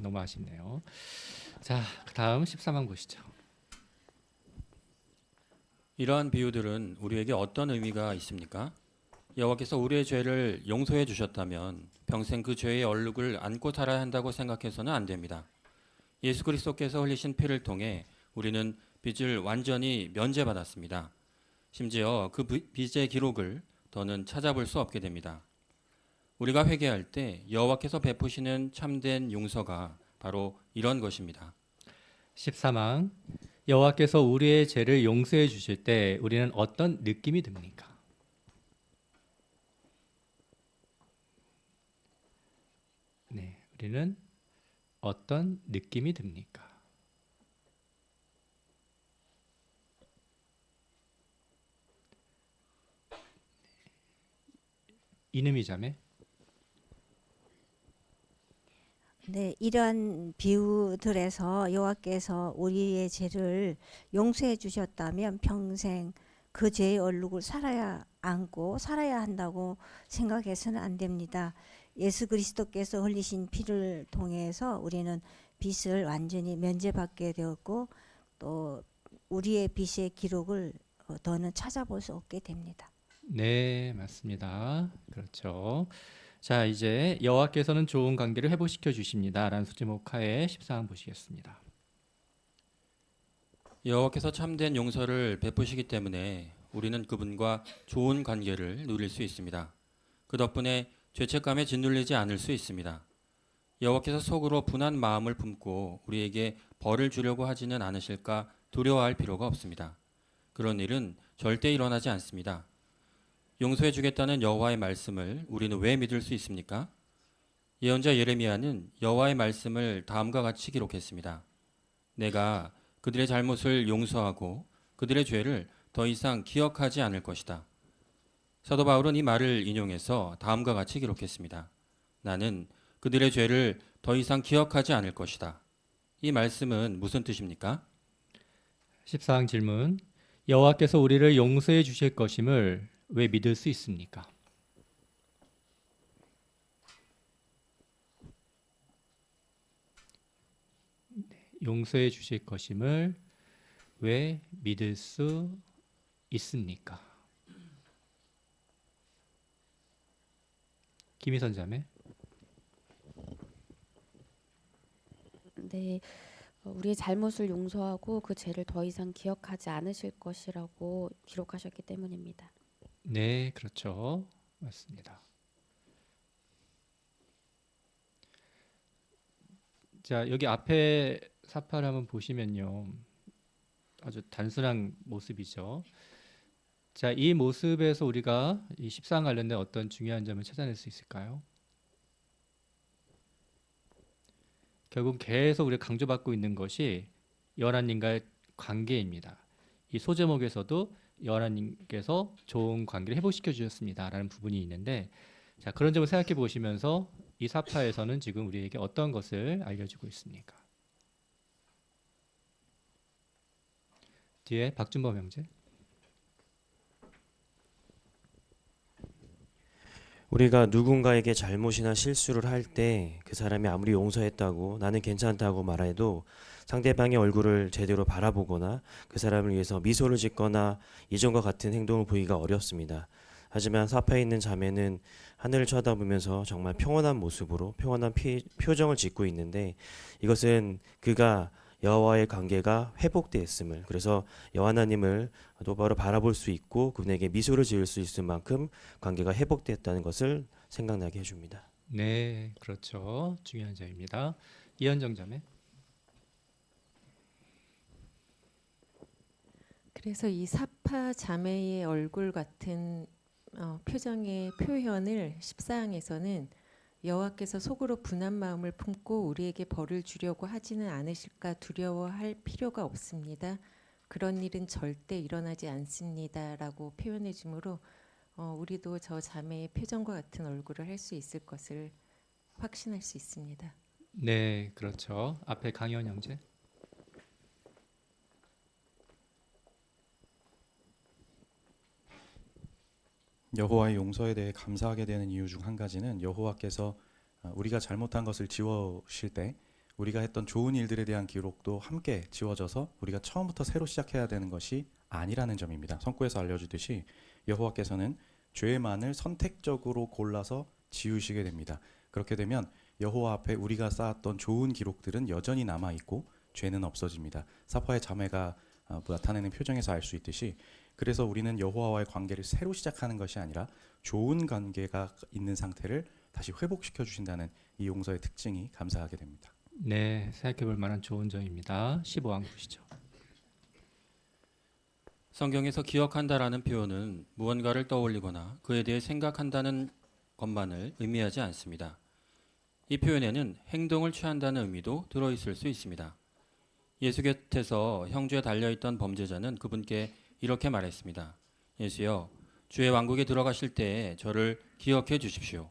너무 아쉽네요. 자, 다음 13항 보시죠. 이러한 비유들은 우리에게 어떤 의미가 있습니까? 여호와께서 우리의 죄를 용서해 주셨다면 평생 그 죄의 얼룩을 안고 살아야 한다고 생각해서는 안 됩니다. 예수 그리스도께서 흘리신 피를 통해 우리는 빚을 완전히 면제받았습니다. 심지어 그 빚의 기록을 더는 찾아볼 수 없게 됩니다. 우리가 회개할 때 여호와께서 베푸시는 참된 용서가 바로 이런 것입니다. 13항. 여호와께서 우리의 죄를 용서해 주실 때 우리는 어떤 느낌이 듭니까? 네, 우리는 어떤 느낌이 듭니까? 이능미 자매. 네, 이러한 비유들에서 여호와께서 우리의 죄를 용서해 주셨다면 평생 그 죄의 얼룩을 안고 살아야 한다고 생각해서는 안 됩니다. 예수 그리스도께서 흘리신 피를 통해서 우리는 빚을 완전히 면제받게 되었고 또 우리의 빚의 기록을 더는 찾아볼 수 없게 됩니다. 네, 맞습니다. 그렇죠. 자, 이제 여호와께서는 좋은 관계를 회복시켜 주십니다라는 소제목하에 14강 보시겠습니다. 여호와께서 참된 용서를 베푸시기 때문에 우리는 그분과 좋은 관계를 누릴 수 있습니다. 그 덕분에 죄책감에 짓눌리지 않을 수 있습니다. 여호와께서 속으로 분한 마음을 품고 우리에게 벌을 주려고 하지는 않으실까 두려워할 필요가 없습니다. 그런 일은 절대 일어나지 않습니다. 용서해 주겠다는 여호와의 말씀을 우리는 왜 믿을 수 있습니까? 예언자 예레미야는 여호와의 말씀을 다음과 같이 기록했습니다. 내가 그들의 잘못을 용서하고 그들의 죄를 더 이상 기억하지 않을 것이다. 사도 바울은 이 말을 인용해서 다음과 같이 기록했습니다. 나는 그들의 죄를 더 이상 기억하지 않을 것이다. 이 말씀은 무슨 뜻입니까? 14강 질문. 여호와께서 우리를 용서해 주실 것임을 왜 믿을 수 있습니까? 용서해 주실 것임을 왜 믿을 수 있습니까? 김희선 자매. 네, 우리의 잘못을 용서하고 그 죄를 더 이상 기억하지 않으실 것이라고 기록하셨기 때문입니다. 네, 그렇죠. 맞습니다. 자, 여기 앞에 사파를 한번 보시면요. 아주 단순한 모습이죠. 자, 이 모습에서 우리가 이 14강 관련된 어떤 중요한 점을 찾아낼 수 있을까요? 결국 계속 우리가 강조받고 있는 것이 여호와님과의 관계입니다. 이 소제목에서도 여호와님께서 좋은 관계를 회복시켜 주셨습니다라는 부분이 있는데, 자, 그런 점을 생각해 보시면서 이 사파에서는 지금 우리에게 어떤 것을 알려주고 있습니까? 뒤에 박준범 형제. 우리가 누군가에게 잘못이나 실수를 할 때 그 사람이 아무리 용서했다고 나는 괜찮다고 말해도 상대방의 얼굴을 제대로 바라보거나 그 사람을 위해서 미소를 짓거나 이전과 같은 행동을 보이기가 어렵습니다. 하지만 사파에 있는 자매는 하늘을 쳐다보면서 정말 평온한 모습으로 평온한 표정을 짓고 있는데, 이것은 그가 여호와의 관계가 회복되었음을, 그래서 여호와 하나님을 똑바로 바라볼 수 있고 그분에게 미소를 지을 수 있을 만큼 관계가 회복되었다는 것을 생각나게 해줍니다. 네, 그렇죠. 중요한 점입니다. 이현정 자매. 그래서 이 사파 자매의 얼굴 같은 표정의 표현을 14항에서는 여호와께서 속으로 분한 마음을 품고 우리에게 벌을 주려고 하지는 않으실까 두려워할 필요가 없습니다. 그런 일은 절대 일어나지 않습니다라고 표현해 주므로 우리도 저 자매의 표정과 같은 얼굴을 할 수 있을 것을 확신할 수 있습니다. 네, 그렇죠. 앞에 강현 형제. 여호와의 용서에 대해 감사하게 되는 이유 중 한 가지는 여호와께서 우리가 잘못한 것을 지워실 때 우리가 했던 좋은 일들에 대한 기록도 함께 지워져서 우리가 처음부터 새로 시작해야 되는 것이 아니라는 점입니다. 성구에서 알려주듯이 여호와께서는 죄만을 선택적으로 골라서 지우시게 됩니다. 그렇게 되면 여호와 앞에 우리가 쌓았던 좋은 기록들은 여전히 남아있고 죄는 없어집니다. 사파의 자매가 나타내는 표정에서 알 수 있듯이, 그래서 우리는 여호와와의 관계를 새로 시작하는 것이 아니라 좋은 관계가 있는 상태를 다시 회복시켜 주신다는 이 용서의 특징이 감사하게 됩니다. 네, 생각해 볼 만한 좋은 점입니다. 15항 보시죠. 성경에서 기억한다라는 표현은 무언가를 떠올리거나 그에 대해 생각한다는 것만을 의미하지 않습니다. 이 표현에는 행동을 취한다는 의미도 들어있을 수 있습니다. 예수 곁에서 형주에 달려있던 범죄자는 그분께 이렇게 말했습니다. 예수여, 주의 왕국에 들어가실 때에 저를 기억해 주십시오.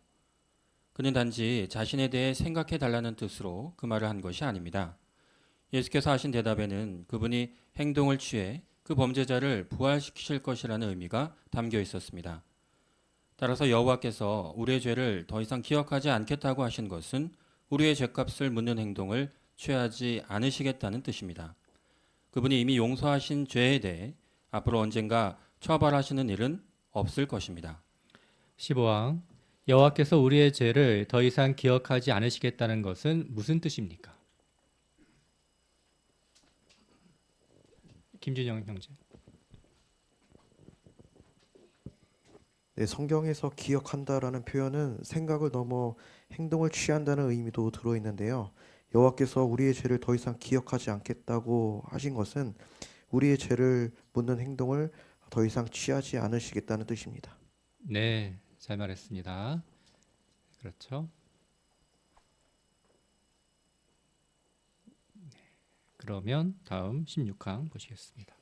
그는 단지 자신에 대해 생각해 달라는 뜻으로 그 말을 한 것이 아닙니다. 예수께서 하신 대답에는 그분이 행동을 취해 그 범죄자를 부활시키실 것이라는 의미가 담겨 있었습니다. 따라서 여호와께서 우리의 죄를 더 이상 기억하지 않겠다고 하신 것은 우리의 죄값을 묻는 행동을 취하지 않으시겠다는 뜻입니다. 그분이 이미 용서하신 죄에 대해 앞으로 언젠가 처벌하시는 일은 없을 것입니다. 15항 여호와께서 우리의 죄를 더 이상 기억하지 않으시겠다는 것은 무슨 뜻입니까? 김준영 형제. 네, 성경에서 기억한다라는 표현은 생각을 넘어 행동을 취한다는 의미도 들어있는데요. 여호와께서 우리의 죄를 더 이상 기억하지 않겠다고 하신 것은 우리의 죄를 묻는 행동을 더 이상 취하지 않으시겠다는 뜻입니다. 네, 잘 말했습니다. 그렇죠. 그러면 다음 16항 보시겠습니다.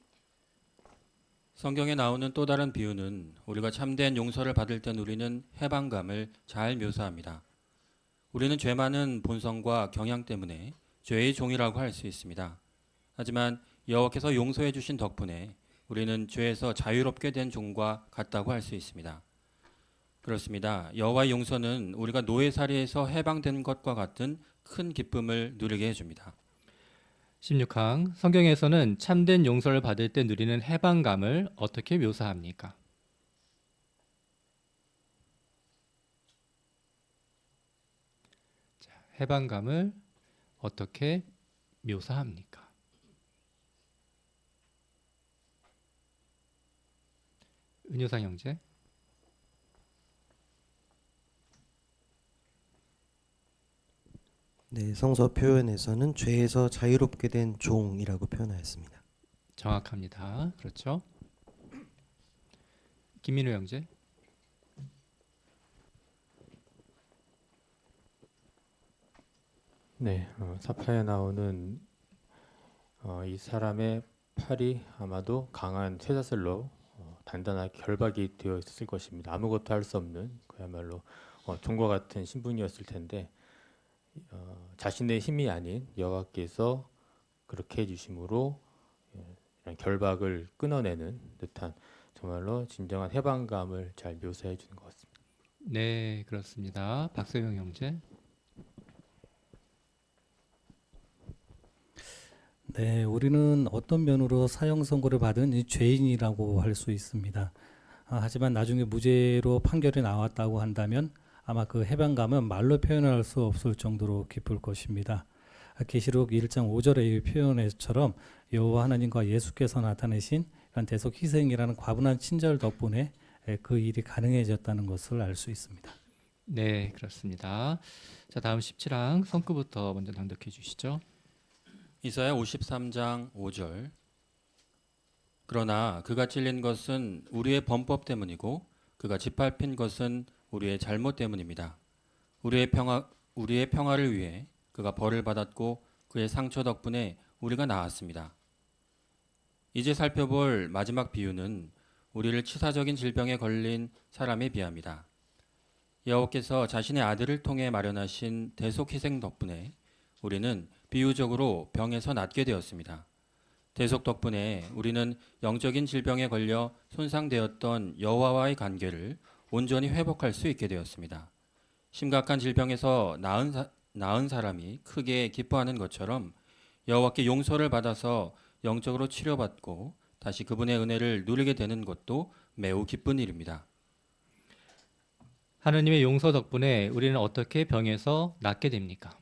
성경에 나오는 또 다른 비유는 우리가 참된 용서를 받을 때 누리는 해방감을 잘 묘사합니다. 우리는 죄 많은 본성과 경향 때문에 죄의 종이라고 할 수 있습니다. 하지만 여호와께서 용서해 주신 덕분에 우리는 죄에서 자유롭게 된 종과 같다고 할 수 있습니다. 그렇습니다. 여호와의 용서는 우리가 노예살이에서 해방된 것과 같은 큰 기쁨을 누리게 해줍니다. 16항 성경에서는 참된 용서를 받을 때 누리는 해방감을 어떻게 묘사합니까? 자, 해방감을 어떻게 묘사합니까? 은효상 형제. 네, 성서 표현에서는 죄에서 자유롭게 된 종이라고 표현하였습니다. 정확합니다. 그렇죠. 김민우 형제. 네, 사파에 나오는 이 사람의 팔이 아마도 강한 쇠사슬로 단단하게 결박이 되어 있었을 것입니다. 아무것도 할 수 없는 그야말로 종과 같은 신분이었을 텐데 자신의 힘이 아닌 여호와께서 그렇게 해주심으로 이런 결박을 끊어내는 듯한 정말로 진정한 해방감을 잘 묘사해 주는 것 같습니다. 네, 그렇습니다. 박소영 형제. 네, 우리는 어떤 면으로 사형 선고를 받은 이 죄인이라고 할 수 있습니다. 하지만 나중에 무죄로 판결이 나왔다고 한다면 아마 그 해방감은 말로 표현할 수 없을 정도로 기쁠 것입니다. 계시록 1장 5절의 표현처럼 여호와 하나님과 예수께서 나타내신 이런 대속 희생이라는 과분한 친절 덕분에 그 일이 가능해졌다는 것을 알 수 있습니다. 네, 그렇습니다. 자, 다음 17항 성구부터 먼저 낭독해 주시죠. 이사야 53장 5절. 그러나 그가 찔린 것은 우리의 범법 때문이고 그가 짓밟힌 것은 우리의 잘못 때문입니다. 우리의 평화를 위해 그가 벌을 받았고 그의 상처 덕분에 우리가 나았습니다. 이제 살펴볼 마지막 비유는 우리를 치사적인 질병에 걸린 사람에 비합니다. 여호와께서 자신의 아들을 통해 마련하신 대속 희생 덕분에 우리는 비유적으로 병에서 낫게 되었습니다. 대속 덕분에 우리는 영적인 질병에 걸려 손상되었던 여호와와의 관계를 온전히 회복할 수 있게 되었습니다. 심각한 질병에서 나은 사람이 크게 기뻐하는 것처럼 여호와께 용서를 받아서 영적으로 치료받고 다시 그분의 은혜를 누리게 되는 것도 매우 기쁜 일입니다. 하느님의 용서 덕분에 우리는 어떻게 병에서 낫게 됩니까?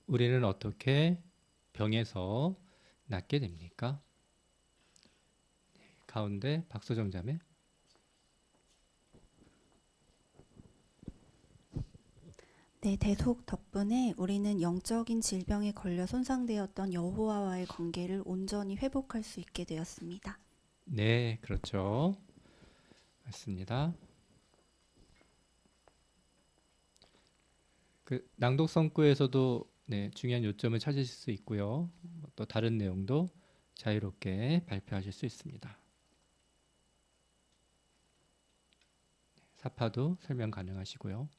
우리는 어떻게 병에서 낫게 됩니까? 가운데 박소정 자매. 네, 대속 덕분에 우리는 영적인 질병에 걸려 손상되었던 여호와와의 관계를 온전히 회복할 수 있게 되었습니다. 네, 그렇죠. 맞습니다. 그 낭독 성구에서도 네, 중요한 요점을 찾으실 수 있고요. 또 다른 내용도 자유롭게 발표하실 수 있습니다. 사파도 설명 가능하시고요.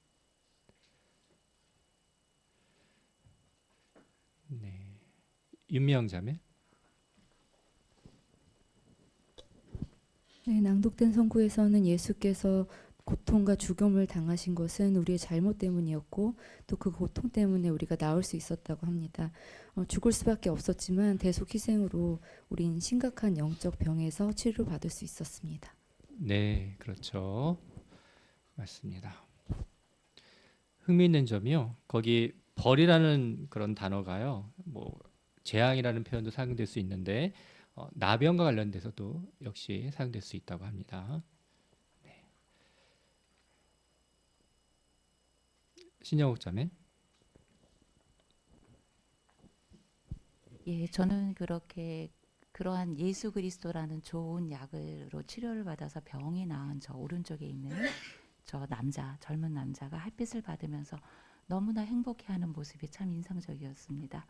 네, 윤미영 자매. 네, 낭독된 성구에서는 예수께서 고통과 죽음을 당하신 것은 우리의 잘못 때문이었고 또 그 고통 때문에 우리가 나올 수 있었다고 합니다. 죽을 수밖에 없었지만 대속 희생으로 우린 심각한 영적 병에서 치료받을 수 있었습니다. 네, 그렇죠. 맞습니다. 흥미있는 점이요. 거기 벌이라는 그런 단어가요. 뭐 재앙이라는 표현도 사용될 수 있는데 나병과 관련돼서도 역시 사용될 수 있다고 합니다. 네. 신영욱 자매. 예, 저는 그렇게 그러한 예수 그리스도라는 좋은 약으로 치료를 받아서 병이 나은 저 오른쪽에 있는 저 남자, 젊은 남자가 햇빛을 받으면서 너무나 행복해하는 모습이 참 인상적이었습니다.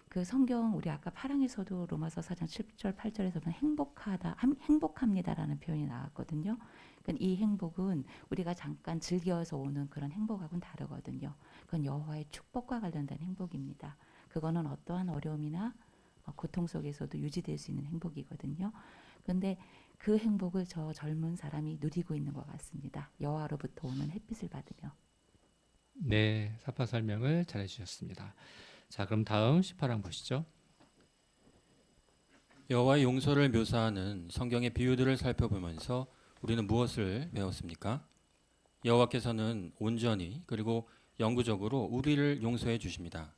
그 성경 우리 아까 파랑에서도 로마서 4장 7절 8절에서 보면 행복합니다라는 표현이 나왔거든요. 그러니까 이 행복은 우리가 잠깐 즐겨서 오는 그런 행복하고는 다르거든요. 그건 여호와의 축복과 관련된 행복입니다. 그거는 어떠한 어려움이나 고통 속에서도 유지될 수 있는 행복이거든요. 그런데 그 행복을 저 젊은 사람이 누리고 있는 것 같습니다. 여호와로부터 오는 햇빛을 받으며. 네, 사파 설명을 잘 해주셨습니다. 자, 그럼 다음 18항 보시죠. 여호와의 용서를 묘사하는 성경의 비유들을 살펴보면서 우리는 무엇을 배웠습니까? 여호와께서는 온전히 그리고 영구적으로 우리를 용서해 주십니다.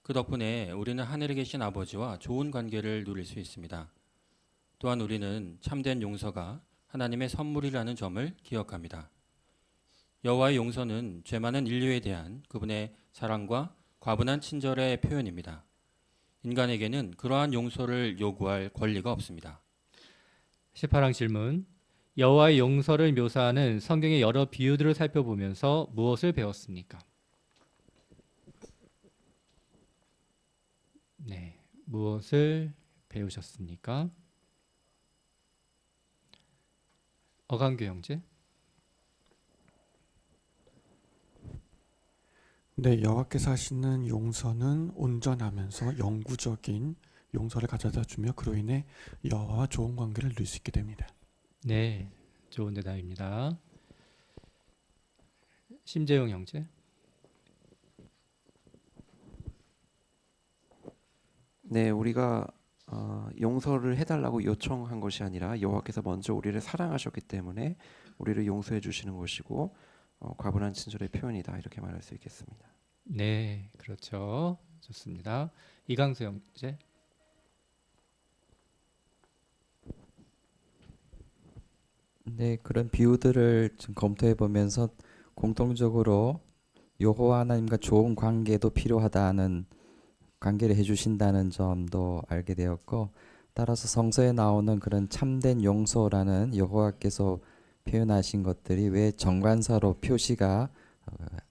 그 덕분에 우리는 하늘에 계신 아버지와 좋은 관계를 누릴 수 있습니다. 또한 우리는 참된 용서가 하나님의 선물이라는 점을 기억합니다. 여호와의 용서는 죄 많은 인류에 대한 그분의 사랑과 과분한 친절의 표현입니다. 인간에게는 그러한 용서를 요구할 권리가 없습니다. 18항 질문. 여호와의 용서를 묘사하는 성경의 여러 비유들을 살펴보면서 무엇을 배웠습니까? 네, 무엇을 배우셨습니까? 어강교 형제. 네, 여호와께서 하시는 용서는 온전하면서 영구적인 용서를 가져다 주며 그로 인해 여호와와 좋은 관계를 누릴 수 있게 됩니다. 네, 좋은 대답입니다. 심재용 형제. 네, 우리가 용서를 해달라고 요청한 것이 아니라 여호와께서 먼저 우리를 사랑하셨기 때문에 우리를 용서해 주시는 것이고 과분한 친절의 표현이다 이렇게 말할 수 있겠습니다. 네, 그렇죠. 좋습니다. 이강수 형제. 네, 그런 비유들을 좀 검토해 보면서 공통적으로 여호와 하나님과 좋은 관계도 필요하다는 관계를 해주신다는 점도 알게 되었고, 따라서 성서에 나오는 그런 참된 용서라는 여호와께서 표현하신 것들이 왜 정관사로 표시가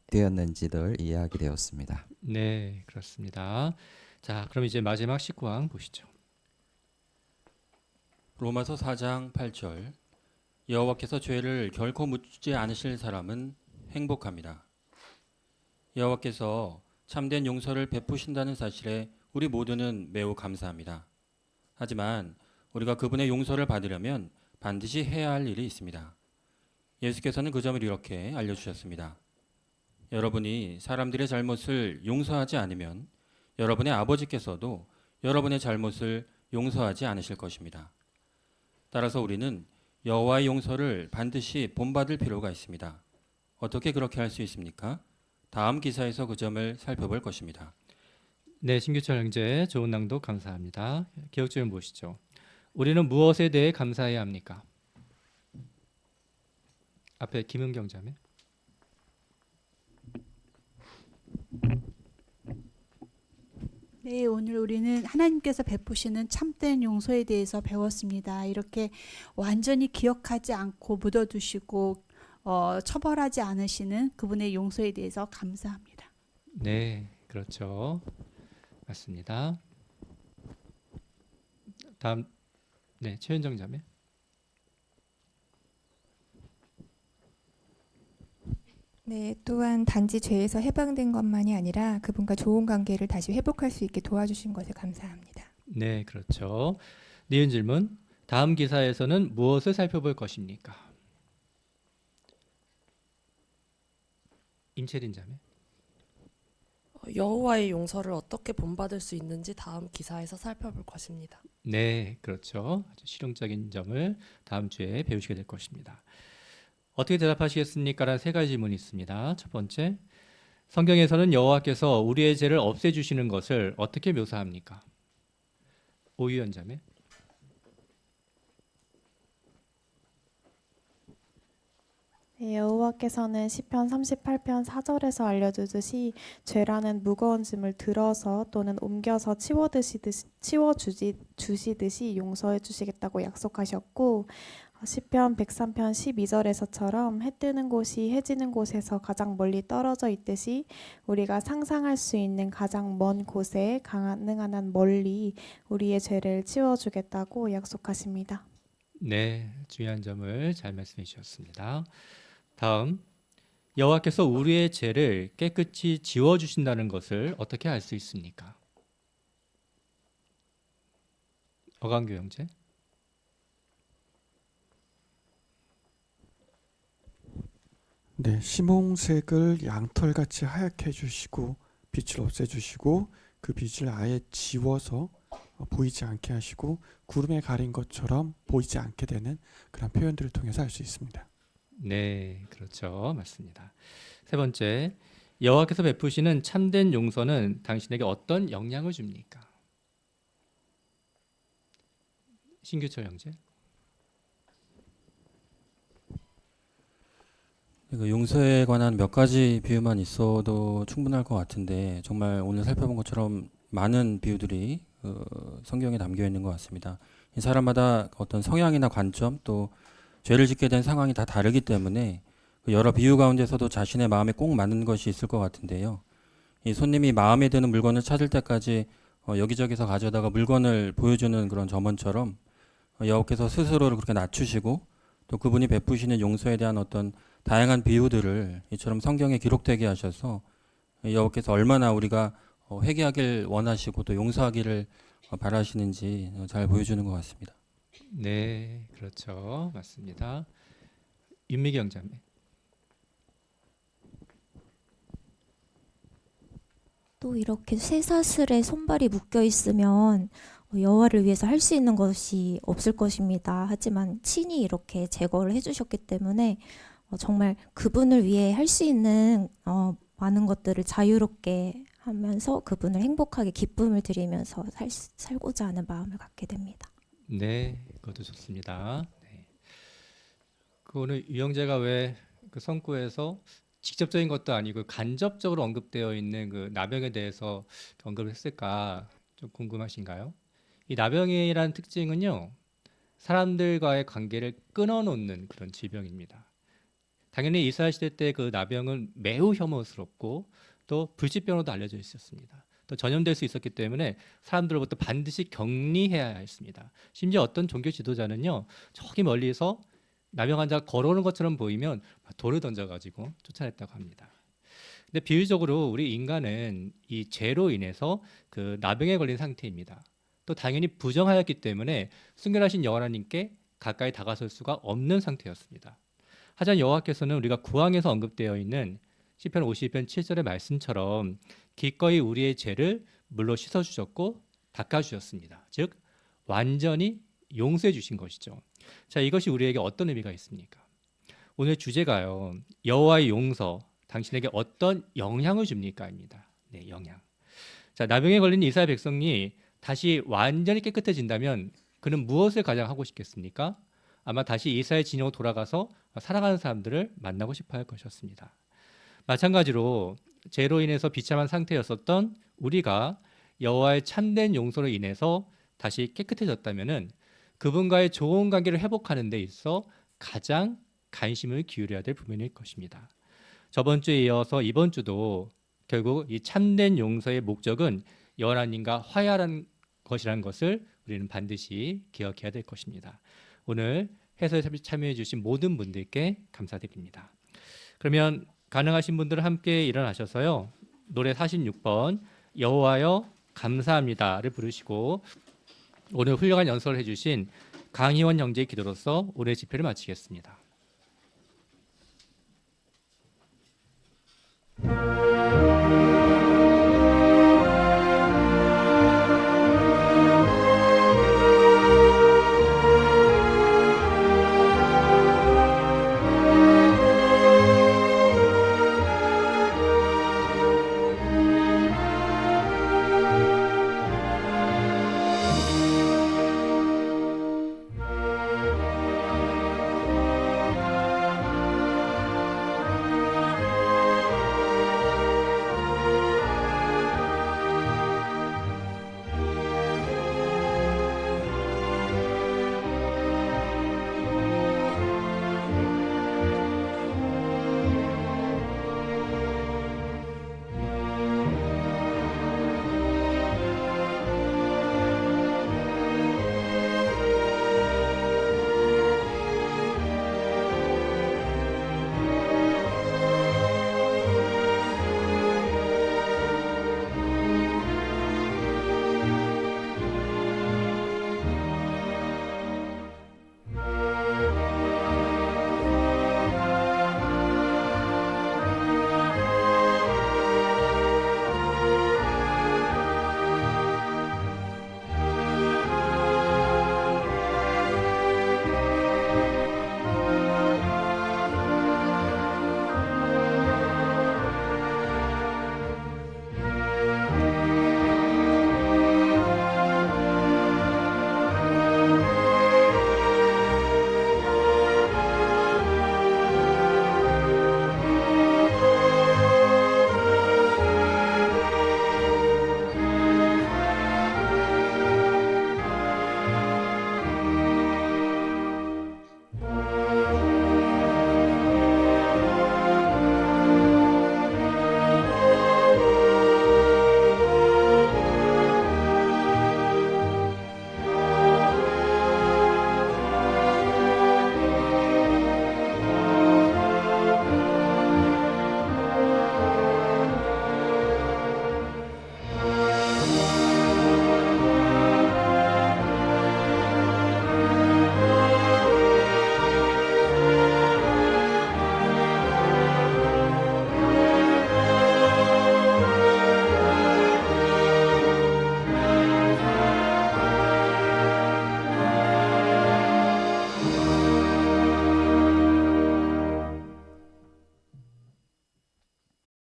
되었는지를 이해하게 되었습니다. 네, 그렇습니다. 자, 그럼 이제 마지막 19항 보시죠. 로마서 4장 8절. 여호와께서 죄를 결코 묻지 않으실 사람은 행복합니다. 여호와께서 참된 용서를 베푸신다는 사실에 우리 모두는 매우 감사합니다. 하지만 우리가 그분의 용서를 받으려면 반드시 해야 할 일이 있습니다. 예수께서는 그 점을 이렇게 알려주셨습니다. 여러분이 사람들의 잘못을 용서하지 않으면 여러분의 아버지께서도 여러분의 잘못을 용서하지 않으실 것입니다. 따라서 우리는 여호와의 용서를 반드시 본받을 필요가 있습니다. 어떻게 그렇게 할 수 있습니까? 다음 기사에서 그 점을 살펴볼 것입니다. 네, 신규철 형제 좋은 낭독 감사합니다. 기억 질문 보시죠. 우리는 무엇에 대해 감사해야 합니까? 앞에 김은경 자매. 네, 오늘 우리는 하나님께서 베푸시는 참된 용서에 대해서 배웠습니다. 이렇게 완전히 기억하지 않고 묻어두시고 처벌하지 않으시는 그분의 용서에 대해서 감사합니다. 네, 그렇죠. 맞습니다. 다음, 네, 최현정 자매. 네, 또한 단지 죄에서 해방된 것만이 아니라 그분과 좋은 관계를 다시 회복할 수 있게 도와주신 것에 감사합니다. 네, 그렇죠. 니은 질문. 다음 기사에서는 무엇을 살펴볼 것입니까? 임채린 자매. 여호와의 용서를 어떻게 본받을 수 있는지 다음 기사에서 살펴볼 것입니다. 네, 그렇죠. 아주 실용적인 점을 다음 주에 배우시게 될 것입니다. 어떻게 대답하시겠습니까? 라는 세 가지 질문이 있습니다. 첫 번째, 성경에서는 여호와께서 우리의 죄를 없애주시는 것을 어떻게 묘사합니까? 오유연 자매. 네, 여호와께서는 시편 38편 4절에서 알려주듯이 죄라는 무거운 짐을 들어서 또는 옮겨서 치워주시듯이 용서해 주시겠다고 약속하셨고 시편 103편 12절에서처럼 해 뜨는 곳이 해 지는 곳에서 가장 멀리 떨어져 있듯이 우리가 상상할 수 있는 가장 먼 곳에 가능한 한 멀리 우리의 죄를 치워주겠다고 약속하십니다. 네, 중요한 점을 잘 말씀해 주셨습니다. 다음, 여호와께서 우리의 죄를 깨끗이 지워주신다는 것을 어떻게 알 수 있습니까? 어강교 형제. 네, 심홍색을 양털같이 하얗게 해주시고 빛을 없애주시고 그 빛을 아예 지워서 보이지 않게 하시고 구름에 가린 것처럼 보이지 않게 되는 그런 표현들을 통해서 알 수 있습니다. 네, 그렇죠. 맞습니다. 세 번째, 여호와께서 베푸시는 참된 용서는 당신에게 어떤 영향을 줍니까? 신규철 형제. 용서에 관한 몇 가지 비유만 있어도 충분할 것 같은데 정말 오늘 살펴본 것처럼 많은 비유들이 성경에 담겨 있는 것 같습니다. 이 사람마다 어떤 성향이나 관점 또 죄를 짓게 된 상황이 다 다르기 때문에 여러 비유 가운데서도 자신의 마음에 꼭 맞는 것이 있을 것 같은데요. 이 손님이 마음에 드는 물건을 찾을 때까지 여기저기서 가져다가 물건을 보여주는 그런 점원처럼 여호와께서 스스로를 그렇게 낮추시고 또 그분이 베푸시는 용서에 대한 어떤 다양한 비유들을 이처럼 성경에 기록되게 하셔서 여호와께서 얼마나 우리가 회개하길 원하시고 또 용서하기를 바라시는지 잘 보여주는 것 같습니다. 네, 그렇죠. 맞습니다. 윤미경 자매. 또 이렇게 쇠사슬에 손발이 묶여 있으면 여호와를 위해서 할 수 있는 것이 없을 것입니다. 하지만 친히 이렇게 제거를 해주셨기 때문에 정말 그분을 위해 할 수 있는 많은 것들을 자유롭게 하면서 그분을 행복하게 기쁨을 드리면서 살고자 하는 마음을 갖게 됩니다. 네, 그것도 좋습니다. 네. 그 오늘 유영재가 왜 그 성구에서 직접적인 것도 아니고 간접적으로 언급되어 있는 그 나병에 대해서 언급을 했을까 좀 궁금하신가요? 이 나병이라는 특징은요, 사람들과의 관계를 끊어놓는 그런 질병입니다. 당연히 이스라엘 시대 때 그 나병은 매우 혐오스럽고 또 불치병으로도 알려져 있었습니다. 또 전염될 수 있었기 때문에 사람들로부터 반드시 격리해야 했습니다. 심지어 어떤 종교 지도자는요, 저기 멀리서 나병 환자가 걸어오는 것처럼 보이면 돌을 던져가지고 쫓아냈다고 합니다. 근데 비유적으로 우리 인간은 이 죄로 인해서 그 나병에 걸린 상태입니다. 또 당연히 부정하였기 때문에 순결하신 여호와 하나님께 가까이 다가설 수가 없는 상태였습니다. 하지만 여호와께서는 우리가 구항에서 언급되어 있는 시편 52편 7절의 말씀처럼 기꺼이 우리의 죄를 물로 씻어주셨고 닦아주셨습니다. 즉 완전히 용서해 주신 것이죠. 자, 이것이 우리에게 어떤 의미가 있습니까? 오늘 주제가요, 여호와의 용서 당신에게 어떤 영향을 줍니까?입니다. 네, 영향. 자, 나병에 걸린 이스라엘 백성이 다시 완전히 깨끗해진다면 그는 무엇을 가장 하고 싶겠습니까? 아마 다시 이스라엘 진영으로 돌아가서 사랑하는 사람들을 만나고 싶어 할 것이었습니다. 마찬가지로 죄로 인해서 비참한 상태였었던 우리가 여호와의 참된 용서로 인해서 다시 깨끗해졌다면은 그분과의 좋은 관계를 회복하는 데 있어 가장 관심을 기울여야 될 부분일 것입니다. 저번 주에 이어서 이번 주도 결국 이 참된 용서의 목적은 여호와 하나님과 화해하는 것이라는 것을 우리는 반드시 기억해야 될 것입니다. 오늘 해설에 참여해 주신 모든 분들께 감사드립니다. 그러면 가능하신 분들은 함께 일어나셔서요, 노래 46번 여호와여 감사합니다를 부르시고 오늘 훌륭한 연설을 해주신 강희원 형제의 기도로서 오늘 집회를 마치겠습니다. 네.